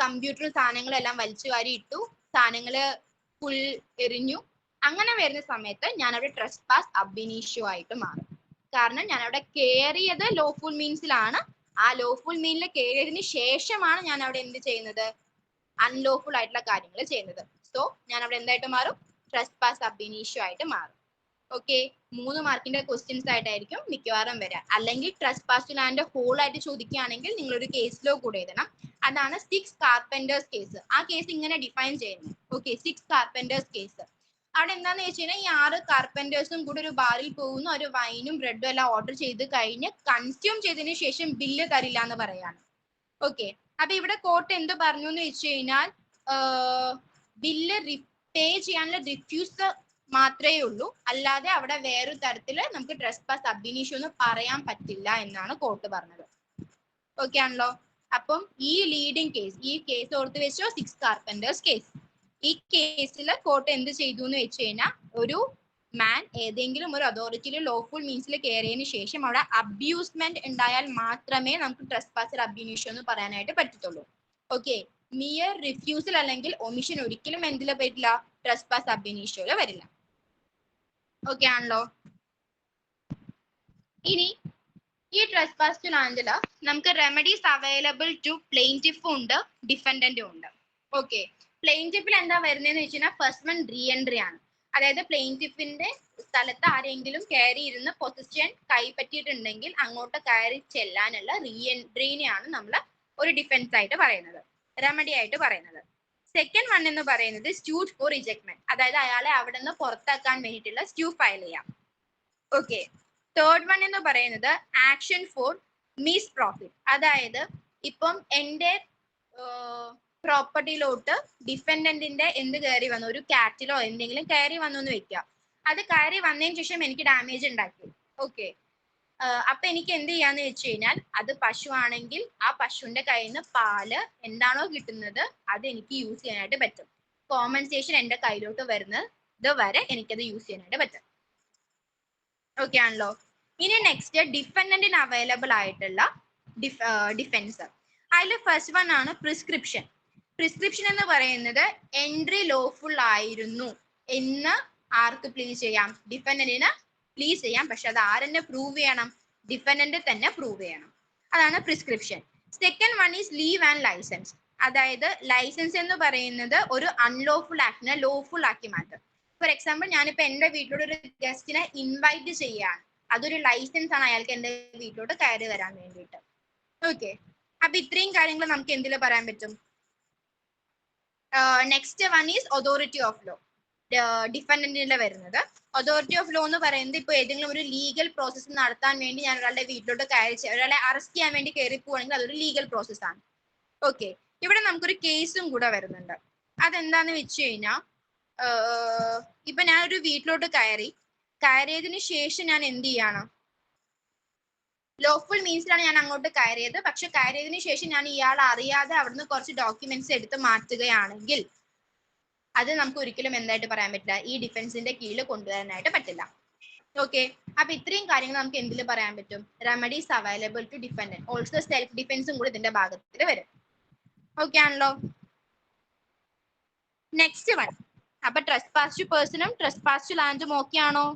കമ്പ്യൂട്ടറും സാധനങ്ങളും എല്ലാം വലിച്ചു വാരി ഇട്ടു, സാധനങ്ങള് ഫുൾ എറിഞ്ഞു. അങ്ങനെ വരുന്ന സമയത്ത് ഞാൻ അവിടെ ട്രെസ്പാസ് അബ് ഇനീഷ്യോ ആയിട്ട് മാറും. കാരണം ഞാൻ അവിടെ കയറിയത് ലോഫുൾ മീൻസിലാണ്. ആ ലോഫുൾ മീനിൽ കയറിയതിന് ശേഷമാണ് ഞാൻ അവിടെ എന്ത് ചെയ്യുന്നത്? അൺലോഫുൾ ആയിട്ടുള്ള കാര്യങ്ങൾ ചെയ്യുന്നത്. സോ ഞാൻ അവിടെ എന്തായിട്ട് മാറും? ട്രെസ്പാസ് അബ് ഇനീഷ്യോ ആയിട്ട് മാറും. ഓക്കെ, 3 മാർക്കിന്റെ ക്വസ്റ്റ്യൻസ് ആയിട്ടായിരിക്കും മിക്കവാറും വരാം. അല്ലെങ്കിൽ ട്രെസ്പാസ് ടു ലാൻഡ് ഹോൾ ആയിട്ട് ചോദിക്കുകയാണെങ്കിൽ നിങ്ങൾ ഒരു കേസിലോ കൂടെ എഴുതണം. അതാണ് 6 കാർപ്പന്റേഴ്സ് കേസ്. ആ കേസ് ഇങ്ങനെ ഡിഫൈൻ ചെയ്യുന്നു. Okay, 6 carpenters case. അവിടെ എന്താന്ന് വെച്ച് കഴിഞ്ഞാൽ ഈ 6 കാർപ്പന്റേഴ്സും കൂടെ ഒരു ബാറിൽ പോകുന്നു, ഒരു വൈനും ബ്രെഡും എല്ലാം ഓർഡർ ചെയ്ത് കഴിഞ്ഞ് കൺസ്യൂം ചെയ്തതിനു ശേഷം ബില്ല് തരില്ല എന്ന് പറയാണ്. ഓക്കെ, അപ്പൊ ഇവിടെ കോർട്ട് എന്ത് പറഞ്ഞു എന്ന് വെച്ച് കഴിഞ്ഞാൽ ബില്ല് പേ ചെയ്യാനുള്ള റിഫ്യൂസ് മാത്രമേ ഉള്ളൂ, അല്ലാതെ അവിടെ വേറൊരു തരത്തില് നമുക്ക് ട്രെസ്പാസ് സബ് ഇനീഷ്യോ എന്ന് പറയാൻ പറ്റില്ല എന്നാണ് കോർട്ട് പറഞ്ഞത്. ഓക്കെ ആണല്ലോ? അപ്പം ഈ ലീഡിങ് കേസ്, ഈ കേസ് ഓർത്ത് വെച്ചോ, 6 കാർപ്പന്റേഴ്സ് കേസ്. ഈ കേസിൽ കോർട്ട് എന്ത് ചെയ്തു എന്ന് വെച്ച് കഴിഞ്ഞാൽ ഒരു മാൻ ഏതെങ്കിലും ഒരു അതോറിറ്റിയിൽ ലോഫുൾ മീൻസിൽ കയറിയതിനു ശേഷം അവിടെ അബ്യൂസ്മെന്റ് ഉണ്ടായാൽ മാത്രമേ നമുക്ക് ട്രെസ്പാസ് സബ് ഇനീഷ്യോ എന്ന് പറയാനായിട്ട് പറ്റത്തുള്ളൂ. ഓക്കെ, മിയർ റിഫ്യൂസൽ അല്ലെങ്കിൽ ഒമിഷൻ ഒരിക്കലും എന്തിൽ പറ്റില്ല? ട്രെസ്പാസ് സബ് ഇനീഷ്യോയിൽ വരില്ല. ഓക്കെ ആണല്ലോ? ഇനി ഈ ട്രെസ്പാസ് ടു ലാൻഡില് നമുക്ക് റെമഡീസ് അവൈലബിൾ ടു പ്ലെയിന്റിഫും ഉണ്ട്, ഡിഫൻഡന്റും ഉണ്ട്. ഓക്കെ, പ്ലെയിന്റിഫിൽ എന്താ വരുന്നതെന്ന് വെച്ച് കഴിഞ്ഞാൽ ഫസ്റ്റ് വൺ റീ എൻട്രി ആണ്. അതായത് പ്ലെയിന്റിഫിന്റെ സ്ഥലത്ത് ആരെങ്കിലും കയറി ഇരുന്ന് പൊസിഷൻ കൈപ്പറ്റിയിട്ടുണ്ടെങ്കിൽ അങ്ങോട്ട് കയറി ചെല്ലാനുള്ള റീ എൻട്രീനെയാണ് നമ്മൾ ഒരു ഡിഫൻസ് ആയിട്ട് പറയുന്നത്, റെമഡി ആയിട്ട് പറയുന്നത്. സെക്കൻഡ് വൺ എന്ന് പറയുന്നത് സ്യൂട്ട് ഫോർ റിജക്ട്മെന്റ്, അതായത് അയാളെ അവിടെ നിന്ന് പുറത്താക്കാൻ വേണ്ടിയിട്ടുള്ള സ്യൂ ഫയൽ ചെയ്യാം. ഓക്കെ, തേർഡ് വൺ എന്ന് പറയുന്നത് ആക്ഷൻ ഫോർ മിസ് പ്രോഫിറ്റ്, അതായത് ഇപ്പം എൻ്റെ പ്രോപ്പർട്ടിയിലോട്ട് ഡിഫൻഡന്റിന്റെ എന്ത് കയറി വന്നു, ഒരു കാറ്റിലോ എന്തെങ്കിലും കയറി വന്നു എന്ന് വെക്കുക. അത് കയറി വന്നതിന് ശേഷം എനിക്ക് ഡാമേജ് ഉണ്ടാക്കി. ഓക്കെ, അപ്പൊ എനിക്ക് എന്ത് ചെയ്യാന്ന് വെച്ച് കഴിഞ്ഞാൽ അത് പശു ആണെങ്കിൽ ആ പശുവിന്റെ കയ്യിൽ നിന്ന് പാല് എന്താണോ കിട്ടുന്നത് അത് എനിക്ക് യൂസ് ചെയ്യാനായിട്ട് പറ്റും. കോമ്പൻസേഷൻ എന്റെ കയ്യിലോട്ട് വരുന്നത് വരെ എനിക്കത് യൂസ് ചെയ്യാനായിട്ട് പറ്റും. ഓക്കെ ആണല്ലോ? ഇനി നെക്സ്റ്റ് ഡിഫൻഡന്റിന് അവൈലബിൾ ആയിട്ടുള്ള ഡിഫൻസ്. അതിൽ ഫസ്റ്റ് വൺ ആണ് പ്രിസ്ക്രിപ്ഷൻ. പ്രിസ്ക്രിപ്ഷൻ എന്ന് പറയുന്നത് എൻട്രി ലോഫുൾ ആയിരുന്നു എന്ന് ആർക്ക് പ്ലീസ് ചെയ്യാം? ഡിഫൻഡന്റിന് പ്ലീസ് ചെയ്യാം. പക്ഷെ അത് ആരെന്നെ പ്രൂവ് ചെയ്യണം? ഡിഫൻഡന്റ് തന്നെ പ്രൂവ് ചെയ്യണം. അതാണ് prescription. Second one is leave and licence. അതായത് ലൈസൻസ് എന്ന് പറയുന്നത് ഒരു അൺലോഫുൾ ആക്ടിനെ ലോഫുൾ ആക്കി മാറ്റും. ഫോർ എക്സാമ്പിൾ ഞാനിപ്പോ എന്റെ വീട്ടിലോട്ട് ഒരു ഗസ്റ്റിനെ ഇൻവൈറ്റ് ചെയ്യാണ്, അതൊരു ലൈസൻസ് ആണ് അയാൾക്ക് എന്റെ വീട്ടിലോട്ട് കയറി വരാൻ വേണ്ടിയിട്ട്. ഓക്കെ, അപ്പൊ ഇത്രയും കാര്യങ്ങൾ നമുക്ക് എന്തിൽ പറയാൻ പറ്റും? Next one is authority of law. ഡിഫൻഡന്റിന്റെ വരുന്നത് അതോറിറ്റി ഓഫ് ലോ എന്ന് പറയുന്നത് ഇപ്പൊ ഏതെങ്കിലും ഒരു ലീഗൽ പ്രോസസ്സ് നടത്താൻ വേണ്ടി ഞാൻ ഒരാളുടെ വീട്ടിലോട്ട് കയറി ഒരാളെ അറസ്റ്റ് ചെയ്യാൻ വേണ്ടി കയറി പോവാണെങ്കിൽ അതൊരു ലീഗൽ പ്രോസസ് ആണ്. ഓക്കെ, ഇവിടെ നമുക്കൊരു കേസും കൂടെ വരുന്നുണ്ട്. അതെന്താന്ന് വെച്ച് കഴിഞ്ഞാൽ ഇപ്പൊ ഞാൻ ഒരു വീട്ടിലോട്ട് കയറിയതിന് ശേഷം ഞാൻ എന്ത് ചെയ്യാണ്? ലോഫുൾ മീൻസിലാണ് ഞാൻ അങ്ങോട്ട് കയറിയത്. പക്ഷെ കയറിയതിന് ശേഷം ഞാൻ ഇയാൾ അറിയാതെ അവിടുന്ന് കുറച്ച് ഡോക്യുമെന്റ്സ് എടുത്ത് മാറ്റുകയാണെങ്കിൽ അത് നമുക്ക് ഒരിക്കലും എന്തായിട്ട് പറയാൻ പറ്റില്ല? ഈ ഡിഫൻസിന്റെ കീഴിൽ കൊണ്ടുവരാനായിട്ട് പറ്റില്ല. ഓക്കെ, അപ്പൊ ഇത്രയും കാര്യങ്ങൾ നമുക്ക് എന്തിൽ പറയാൻ പറ്റും? Remedies available to defendant. Also self ഡിഫൻസും കൂടി ഇതിന്റെ ഭാഗത്തിൽ വരും. ഓക്കെ ആണല്ലോ? Next one. അപ്പൊ ട്രസ്പാസ് ടു പേഴ്സണും ട്രസ്പാസ് ടു ലാൻഡും ഓക്കെ ആണോ?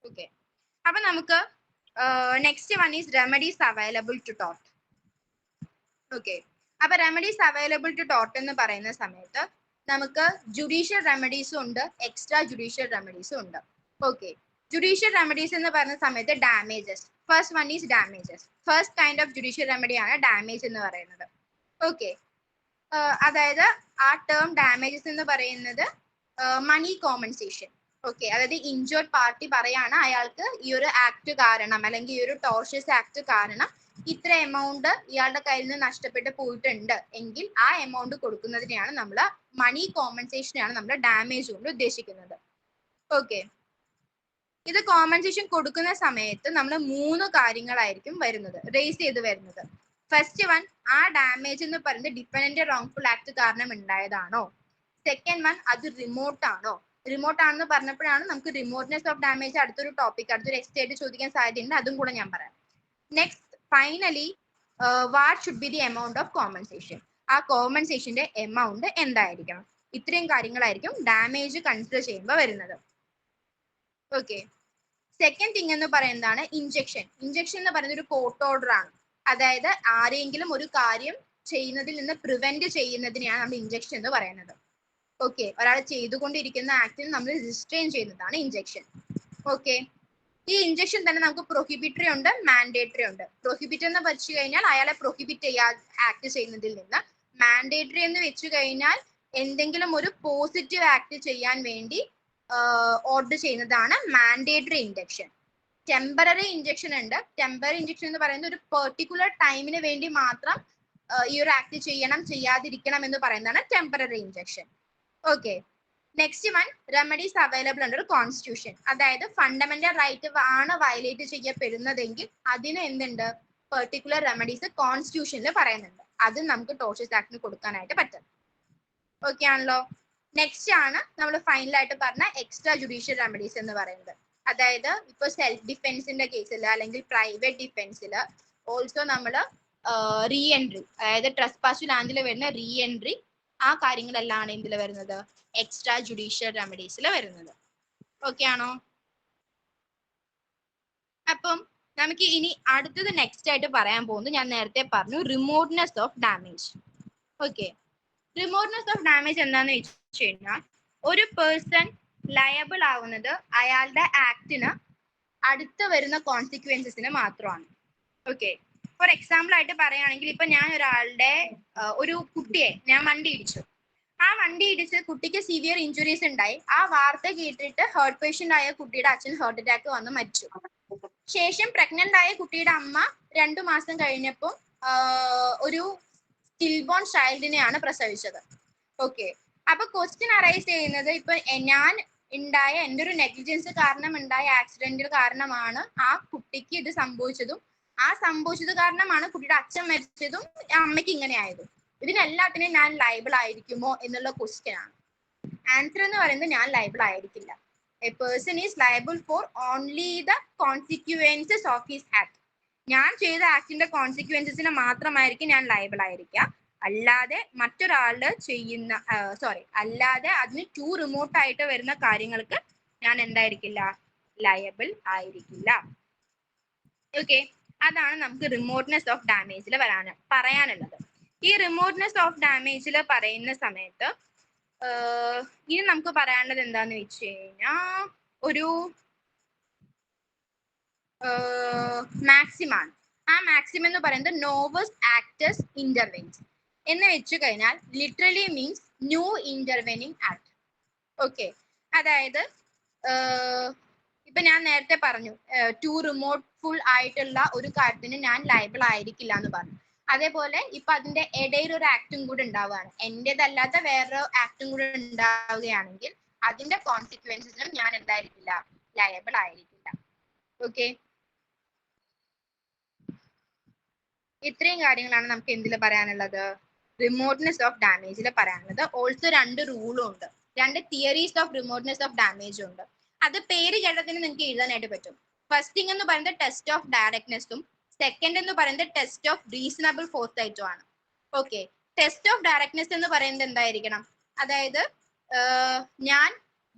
ഓക്കെ. അപ്പൊ നമുക്ക് next one is remedies available to tort. Okay. അപ്പൊ റെമഡീസ് അവൈലബിൾ ടു ടോർട്ട് എന്ന് പറയുന്ന സമയത്ത് നമുക്ക് ജുഡീഷ്യൽ റെമഡീസും ഉണ്ട്, എക്സ്ട്രാ ജുഡീഷ്യൽ റെമഡീസും ഉണ്ട്. ഓക്കെ. ജുഡീഷ്യൽ റെമഡീസ് എന്ന് പറയുന്ന സമയത്ത് damages. First one is damages. First kind of judicial remedy ആണ് ഡാമേജ് എന്ന് പറയുന്നത്. ഓക്കെ. അതായത് ആ ടേം ഡാമേജസ് എന്ന് പറയുന്നത് മണി കോമ്പൻസേഷൻ. ഓക്കെ. അതായത് ഇൻജേർഡ് പാർട്ടി പറയാണ് അയാൾക്ക് ഈ ഒരു ആക്ട് കാരണം അല്ലെങ്കിൽ ഈ ഒരു ടോർഷ്യസ് ആക്ട് കാരണം ഇത്ര എമൗണ്ട് ഇയാളുടെ കയ്യിൽ നിന്ന് നഷ്ടപ്പെട്ട് പോയിട്ടുണ്ട് എങ്കിൽ ആ എമൗണ്ട് കൊടുക്കുന്നതിനെയാണ് നമ്മൾ മണി കോമ്പൻസേഷനെയാണ് നമ്മൾ ഡാമേജ് കൊണ്ട് ഉദ്ദേശിക്കുന്നത്. ഓക്കെ. ഇത് കോമ്പൻസേഷൻ കൊടുക്കുന്ന സമയത്ത് നമ്മൾ 3 കാര്യങ്ങളായിരിക്കും വരുന്നത്, റേസ് ചെയ്ത് വരുന്നത്. ഫസ്റ്റ് വൺ, ആ ഡാമേജ് എന്ന് പറയുന്നത് ഡിപെൻഡന്റ് റോങ്ഫുൾ ആക്ട് കാരണം ഉണ്ടായതാണോ? സെക്കൻഡ് വൺ, അത് റിമോട്ട് ആണോ? റിമോട്ട് ആണെന്ന് പറഞ്ഞപ്പോഴാണ് നമുക്ക് റിമോട്ട്നെസ് ഓഫ് ഡാമേജ് അടുത്തൊരു ടോപ്പിക്, അടുത്തൊരു എക്സ്റ്റ് ആയിട്ട് ചോദിക്കാൻ സാധ്യതയുണ്ട്, അതും കൂടെ ഞാൻ പറയാം. Next finally what should be the amount of compensation. ആ കോമ്പൻസേഷന്റെ എമൗണ്ട് എന്തായിരിക്കണം? ഇത്രയും കാര്യങ്ങളായിരിക്കും ഡാമേജ് കൺസിഡർ ചെയ്യുമ്പോൾ വരുന്നത്. ഓക്കെ. സെക്കൻഡ് തിങ് എന്ന് പറയുന്നതാണ് ഇഞ്ചക്ഷൻ. ഇഞ്ചക്ഷൻ എന്ന് പറയുന്നത് ഒരു കോർട്ട് ഓർഡർ ആണ്. അതായത് ആരെങ്കിലും ഒരു കാര്യം ചെയ്യുന്നതിൽ നിന്ന് പ്രിവെന്റ് ചെയ്യുന്നതിനെയാണ് നമ്മൾ ഇഞ്ചക്ഷൻ എന്ന് പറയുന്നത്. ഓക്കെ. ഒരാൾ ചെയ്തുകൊണ്ടിരിക്കുന്ന ആക്ടിന് നമ്മൾ റിസ്ട്രെയിൻ ചെയ്യുന്നതാണ് ഇഞ്ചക്ഷൻ. ഓക്കെ. ഈ ഇഞ്ചക്ഷൻ തന്നെ നമുക്ക് പ്രൊഹിബിറ്ററി ഉണ്ട്, മാൻഡേറ്ററി ഉണ്ട്. പ്രൊഹിബിറ്റ് എന്ന് വെച്ച് കഴിഞ്ഞാൽ അയാളെ പ്രൊഹിബിറ്റ് ചെയ്യാൻ ആക്ട് ചെയ്യുന്നതിൽ നിന്ന്, മാൻഡേറ്ററി എന്ന് വെച്ച് കഴിഞ്ഞാൽ എന്തെങ്കിലും ഒരു പോസിറ്റീവ് ആക്ട് ചെയ്യാൻ വേണ്ടി ഓർഡർ ചെയ്യുന്നതാണ് മാൻഡേറ്ററി ഇഞ്ചക്ഷൻ. ടെമ്പററി ഇഞ്ചക്ഷൻ ഉണ്ട്. ടെമ്പററി ഇഞ്ചക്ഷൻ എന്ന് പറയുന്നത് ഒരു പെർട്ടിക്കുലർ ടൈമിന് വേണ്ടി മാത്രം ഈ ഒരു ആക്ട് ചെയ്യണം, ചെയ്യാതിരിക്കണം എന്ന് പറയുന്നതാണ് temporary injection. Okay. Next one, remedies available under constitution. അതായത് ഫണ്ടമെന്റൽ റൈറ്റ് ആണ് വയലേറ്റ് ചെയ്യപ്പെടുന്നതെങ്കിൽ അതിന് എന്തുണ്ട്, പെർട്ടിക്കുലർ റെമഡീസ് കോൺസ്റ്റിറ്റ്യൂഷനിൽ പറയുന്നുണ്ട്. അത് നമുക്ക് ടോർച്ചസ് ആക്ടിന് കൊടുക്കാനായിട്ട് പറ്റും. ഓക്കെ ആണല്ലോ. നെക്സ്റ്റ് ആണ് നമ്മൾ ഫൈനലായിട്ട് പറഞ്ഞ എക്സ്ട്രാ ജുഡീഷ്യൽ റെമഡീസ് എന്ന് പറയുന്നത്. അതായത് ഇപ്പൊ സെൽഫ് ഡിഫെൻസിന്റെ കേസിൽ അല്ലെങ്കിൽ പ്രൈവറ്റ് ഡിഫെൻസിൽ ഓൾസോ നമ്മൾ റീ എൻട്രി, അതായത് ട്രസ്പാസ് ടു ലാൻഡിൽ വരുന്ന റീ എൻട്രി, ആ കാര്യങ്ങളെല്ലാം എന്തിൽ വരുന്നത്, എക്സ്ട്രാ ജുഡീഷ്യൽ റെമഡീസിൽ വരുന്നത്. ഓക്കെ ആണോ? അപ്പം നമുക്ക് ഇനി അടുത്തത് നെക്സ്റ്റ് ആയിട്ട് പറയാൻ പോകുന്നത്, ഞാൻ നേരത്തെ പറഞ്ഞു, remoteness of damage. Okay. Remoteness of damage എന്താന്ന് വെച്ച് കഴിഞ്ഞാൽ ഒരു പേഴ്സൺ ലയബിൾ ആവുന്നത് അയാളുടെ ആക്ടിന് അടുത്ത് വരുന്ന കോൺസിക്വൻസസിന് മാത്രമാണ്. ഓക്കെ. ഫോർ എക്സാമ്പിൾ ആയിട്ട് പറയുകയാണെങ്കിൽ ഇപ്പൊ ഞാൻ ഒരാളുടെ ഒരു കുട്ടിയെ ഞാൻ വണ്ടി ഇടിച്ചു. ആ വണ്ടി ഇടിച്ച് കുട്ടിക്ക് സിവിയർ ഇഞ്ചുറീസ് ഉണ്ടായി. ആ വാർത്ത കേട്ടിട്ട് ഹേർട്ട് പേഷ്യന്റ് ആയ കുട്ടിയുടെ അച്ഛൻ ഹാർട്ട് അറ്റാക്ക് വന്ന് മരിച്ചു. ശേഷം പ്രഗ്നന്റ് ആയ കുട്ടിയുടെ അമ്മ 2 മാസം കഴിഞ്ഞപ്പോൾ ഒരു സ്റ്റിൽബോൺ ചൈൽഡിനെയാണ് പ്രസവിച്ചത്. ഓക്കെ. അപ്പൊ ക്വസ്റ്റ്യൻ അറൈസ് ചെയ്യുന്നത്, ഇപ്പൊ ഞാൻ ഉണ്ടായ എൻ്റെ ഒരു നെഗ്ലിജൻസ് കാരണം ഉണ്ടായ ആക്സിഡന്റ് കാരണമാണ് ആ കുട്ടിക്ക് ഇത് സംഭവിച്ചതും, ആ സംഭവിച്ചത് കാരണമാണ് കുട്ടിയുടെ അച്ഛൻ മരിച്ചതും അമ്മയ്ക്ക് ഇങ്ങനെ ആയതും. ഇതിനെല്ലാത്തിനും ഞാൻ ലയബിൾ ആയിരിക്കുമോ എന്നുള്ള ക്വസ്റ്റ്യൻ ആണ്. ആൻസർ എന്ന് പറയുന്നത് ഞാൻ ലയബിൾ ആയിരിക്കില്ല. A person is liable four only the consequences of his act. ഞാൻ ചെയ്ത ആക്ടിന്റെ കോൺസിക്വൻസസിന് മാത്രമായിരിക്കും ഞാൻ ലയബിൾ ആയിരിക്കുക. അല്ലാതെ മറ്റൊരാള് ചെയ്യുന്ന അല്ലാതെ അതിന് ടു റിമോട്ട് ആയിട്ട് വരുന്ന കാര്യങ്ങൾക്ക് ഞാൻ എന്തായിരിക്കില്ല, ലയബിൾ ആയിരിക്കില്ല. ഓക്കെ. അതാണ് നമുക്ക് റിമോട്ട്നെസ് ഓഫ് ഡാമേജിൽ പറയാനുള്ളത്. ഈ റിമോട്ട്നെസ് ഓഫ് ഡാമേജിൽ പറയുന്ന സമയത്ത് ഇനി നമുക്ക് പറയാനുള്ളത് എന്താന്ന് വെച്ച് കഴിഞ്ഞാൽ ഒരു മാക്സിമാണ്. ആ മാക്സിമം എന്ന് പറയുന്നത് നോവസ് ആക്ടസ് ഇന്റർവെൻസ് എന്ന് വെച്ച് കഴിഞ്ഞാൽ literally means new intervening act. Okay. അതായത് ഇപ്പൊ ഞാൻ നേരത്തെ പറഞ്ഞു ടു റിമോട്ട് ഫുൾ ആയിട്ടുള്ള ഒരു കാര്യത്തിന് ഞാൻ ലയബിൾ ആയിരിക്കില്ല എന്ന് പറഞ്ഞു. അതേപോലെ ഇപ്പൊ അതിന്റെ ഇടയിൽ ഒരു ആക്ടും കൂടെ ഉണ്ടാവുകയാണ്, എന്റേതല്ലാത്ത വേറൊരു ആക്ടും കൂടെ ഉണ്ടാവുകയാണെങ്കിൽ അതിന്റെ കോൺസിക്വൻസിനും ഞാൻ എന്തായിരിക്കില്ല, ലയബിൾ ആയിരിക്കില്ല. ഓക്കെ. ഇത്രയും കാര്യങ്ങളാണ് നമുക്ക് എന്തിൽ പറയാനുള്ളത്, റിമോട്ട്നെസ് ഓഫ് ഡാമേജിൽ പറയാനുള്ളത്. ഓൾസോ 2 റൂളും ഉണ്ട്, 2 തിയറീസ് ഓഫ് റിമോട്ട്നെസ് ഓഫ് ഡാമേജും ഉണ്ട്. അത് പേര് കേട്ടതിന് നിങ്ങൾക്ക് എഴുതാനായിട്ട് പറ്റും. ഫസ്റ്റ് തിങ് എന്ന് പറയുന്നത് ടെസ്റ്റ് ഓഫ് ഡയറക്ട്നെസ്സും സെക്കൻഡ് എന്ന് പറയുന്നത് ടെസ്റ്റ് ഓഫ് റീസണബിൾ ഫോർസൈറ്റും ആണ്. ഓക്കെ. ടെസ്റ്റ് ഓഫ് ഡയറക്ട്നെസ് എന്ന് പറയുന്നത് എന്തായിരിക്കണം? അതായത് ഞാൻ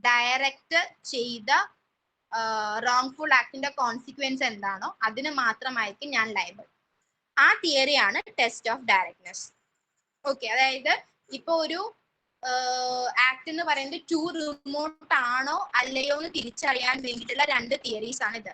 ഡയറക്റ്റ് ചെയ്ത റോങ്ഫുൾ ആക്ടിന്റെ കോൺസിക്വൻസ് എന്താണോ അതിന് മാത്രമായിരിക്കും ഞാൻ ലയബിൾ. ആ തിയറിയാണ് ടെസ്റ്റ് ഓഫ് ഡയറക്ട്നെസ്. ഓക്കെ, അതായത് ഇപ്പൊ ഒരു ആക്ട് എന്ന് പറയുന്നത് ടു റിമോട്ട് ആണോ അല്ലയോ എന്ന് തിരിച്ചറിയാൻ വേണ്ടിയിട്ടുള്ള രണ്ട് തിയറീസ് ആണ് ഇത്.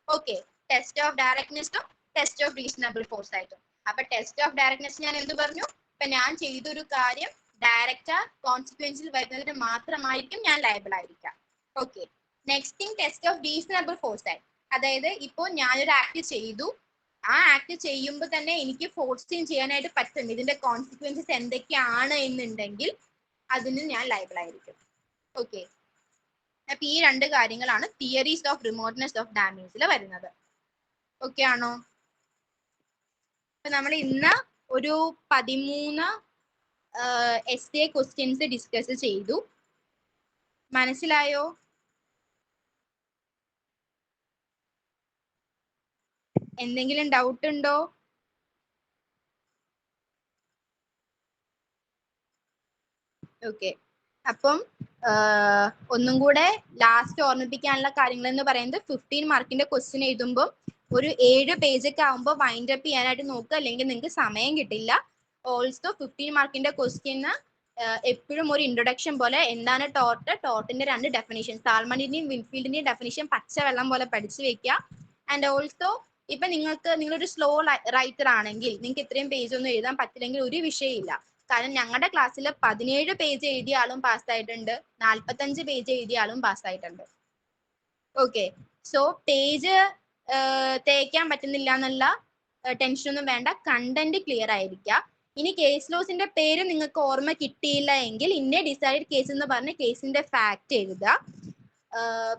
ഓക്കെ, ടെസ്റ്റ് ഓഫ് ഡയറക്ട്നെസ്സും ടെസ്റ്റ് ഓഫ് റീസണബിൾ ഫോഴ്സ് ആയിട്ടും. അപ്പൊ ടെസ്റ്റ് ഓഫ് ഡയറക്ട്നെസ് ഞാൻ എന്ത് പറഞ്ഞു? ഇപ്പൊ ഞാൻ ചെയ്തൊരു കാര്യം ഡയറക്റ്റ് കോൺസിക്വൻസിൽ വരുന്നതിന് മാത്രമായിരിക്കും ഞാൻ ലയബിൾ ആയിരിക്കാം. Okay, next thing test of reasonable force ആയിട്ട്. അതായത് ഇപ്പോ ഞാനൊരു ആക്ട് ചെയ്തു, ആ ആക്ട് ചെയ്യുമ്പോൾ തന്നെ എനിക്ക് ഫോഴ്സിങ് ചെയ്യാനായിട്ട് പറ്റും, ഇതിന്റെ കോൺസിക്വൻസസ് എന്തൊക്കെയാണ് എന്നുണ്ടെങ്കിൽ അതിന് ഞാൻ ലയബിൾ ആയിരിക്കും. ഓക്കെ, അപ്പൊ ഈ രണ്ട് കാര്യങ്ങളാണ് തിയറീസ് ഓഫ് റിമോട്ട്നെസ് ഓഫ് ഡാമേജിൽ വരുന്നത്. ഓക്കെ ആണോ? അപ്പൊ നമ്മൾ ഇന്ന് ഒരു 13 എസ്എ ക്വസ്റ്റ്യൻസ് ഡിസ്കസ് ചെയ്തു. മനസ്സിലായോ? എന്തെങ്കിലും ഡൗട്ട് ഉണ്ടോ? ഓക്കെ, അപ്പം ഒന്നും കൂടെ ലാസ്റ്റ് ഓർമ്മിപ്പിക്കാനുള്ള കാര്യങ്ങൾ എന്ന് പറയുന്നത് 15 മാർക്കിന്റെ ക്വസ്റ്റ്യൻ എഴുതുമ്പോൾ ഒരു 7 പേജൊക്കെ ആകുമ്പോൾ വൈൻഡ് അപ്പ് ചെയ്യാനായിട്ട് നോക്കുക, അല്ലെങ്കിൽ നിങ്ങൾക്ക് സമയം കിട്ടില്ല. ഓൾസോ 15 മാർക്കിന്റെ ക്വസ്റ്റ്യന് എപ്പോഴും ഒരു ഇൻട്രൊഡക്ഷൻ പോലെ എന്താണ് ടോർട്ട്, ടോർട്ടിന്റെ രണ്ട് ഡെഫിനിഷൻ, സാൽമണിന്റെയും വിൻഫീൽഡിന്റെയും ഡെഫിനിഷൻ പച്ചവെള്ളം പോലെ പഠിച്ചു വെക്കുക. ആൻഡ് ഓൾസോ ഇപ്പൊ നിങ്ങളൊരു സ്ലോ റൈറ്റർ ആണെങ്കിൽ നിങ്ങൾക്ക് ഇത്രയും പേജ് ഒന്നും എഴുതാൻ പറ്റില്ലെങ്കിൽ ഒരു വിഷയമില്ല. കാരണം ഞങ്ങളുടെ ക്ലാസ്സിൽ 17 പേജ് എഴുതിയ ആളും പാസ്സായിട്ടുണ്ട്, 45 പേജ് എഴുതിയ ആളും പാസ്സായിട്ടുണ്ട്. ഓക്കെ, സോ പേജ് തേക്കാൻ പറ്റുന്നില്ല എന്നുള്ള ടെൻഷനൊന്നും വേണ്ട, കണ്ടന്റ് ക്ലിയർ ആയിരിക്കുക. ഇനി കേസ് ലോസിന്റെ പേര് നിങ്ങൾക്ക് ഓർമ്മ കിട്ടിയില്ല എങ്കിൽ ഇന്നെ ഡിസൈഡ് കേസ് എന്ന് പറഞ്ഞ കേസിന്റെ ഫാക്ട് എഴുതുക.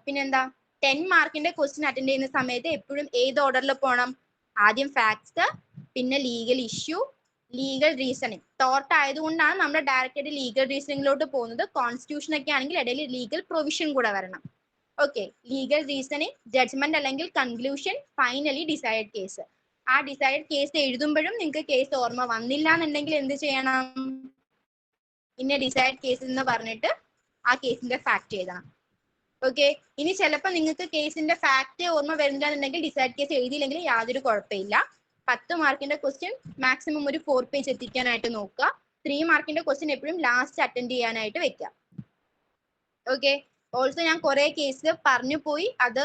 പിന്നെന്താ, 10 മാർക്കിന്റെ ക്വസ്റ്റ്യൻ അറ്റൻഡ് ചെയ്യുന്ന സമയത്ത് എപ്പോഴും ഏത് ഓർഡറിൽ പോകണം? ആദ്യം ഫാക്ട്സ്, പിന്നെ legal issue, legal reasoning. Tort ആയതുകൊണ്ടാണ് നമ്മൾ ഡയറക്റ്റ് ആയിട്ട് ലീഗൽ റീസണിങ്ങിലോട്ട് പോകുന്നത്. കോൺസ്റ്റിറ്റ്യൂഷൻ ഒക്കെ ആണെങ്കിൽ ഇടയിൽ ലീഗൽ പ്രൊവിഷൻ കൂടെ വരണം. ഓക്കെ, ലീഗൽ റീസണിങ്, ജഡ്ജ്മെന്റ് അല്ലെങ്കിൽ കൺക്ലൂഷൻ, ഫൈനലി ഡിസൈഡ് കേസ്. ആ ഡിസൈഡ് കേസ് എഴുതുമ്പോഴും നിങ്ങൾക്ക് കേസ് ഓർമ്മ വന്നില്ല എന്നുണ്ടെങ്കിൽ എന്ത് ചെയ്യണം? പിന്നെ ഡിസൈഡ് കേസ് എന്ന് പറഞ്ഞിട്ട് ആ കേസിന്റെ ഫാക്ട് എഴുതണം. ഓക്കെ, ഇനി ചിലപ്പോൾ നിങ്ങൾക്ക് കേസിന്റെ ഫാക്ട് ഓർമ്മ വരുന്നില്ല എന്നുണ്ടെങ്കിൽ ഡിസൈഡ് കേസ് എഴുതിയില്ലെങ്കിൽ യാതൊരു കുഴപ്പമില്ല. 10 മാർക്കിന്റെ ക്വസ്റ്റ്യൻ മാക്സിമം ഒരു 4 പേജ് എത്തിക്കാനായിട്ട് നോക്കുക. 3 മാർക്കിന്റെ ക്വസ്റ്റ്യൻ എപ്പോഴും ലാസ്റ്റ് അറ്റൻഡ് ചെയ്യാനായിട്ട് വെക്കാം. ഓക്കെ, ഓൾസോ ഞാൻ കുറെ കേസ് പറഞ്ഞു പോയി. അത്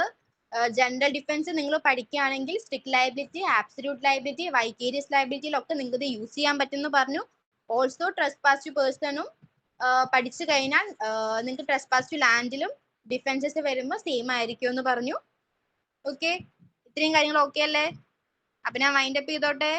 ജനറൽ ഡിഫൻസ് നിങ്ങൾ പഠിക്കുകയാണെങ്കിൽ strict liability, absolute liability, vicarious ലയബിലിറ്റിയിലൊക്കെ നിങ്ങൾക്ക് ഇത് യൂസ് ചെയ്യാൻ പറ്റുമെന്ന് പറഞ്ഞു. ഓൾസോ ട്രസ്പാസ് ടു പേഴ്സണും പഠിച്ചു കഴിഞ്ഞാൽ നിങ്ങൾക്ക് ട്രസ്പാസ് ടു ലാൻഡിലും ഡിഫൻസസ് വരുമ്പോൾ സെയിം ആയിരിക്കും എന്ന് പറഞ്ഞു. ഓക്കെ, ഇത്രയും കാര്യങ്ങൾ ഓക്കെ അല്ലേ? അപ്പൊ ഞാൻ വൈൻഡ് അപ്പ് ചെയ്തോട്ടെ.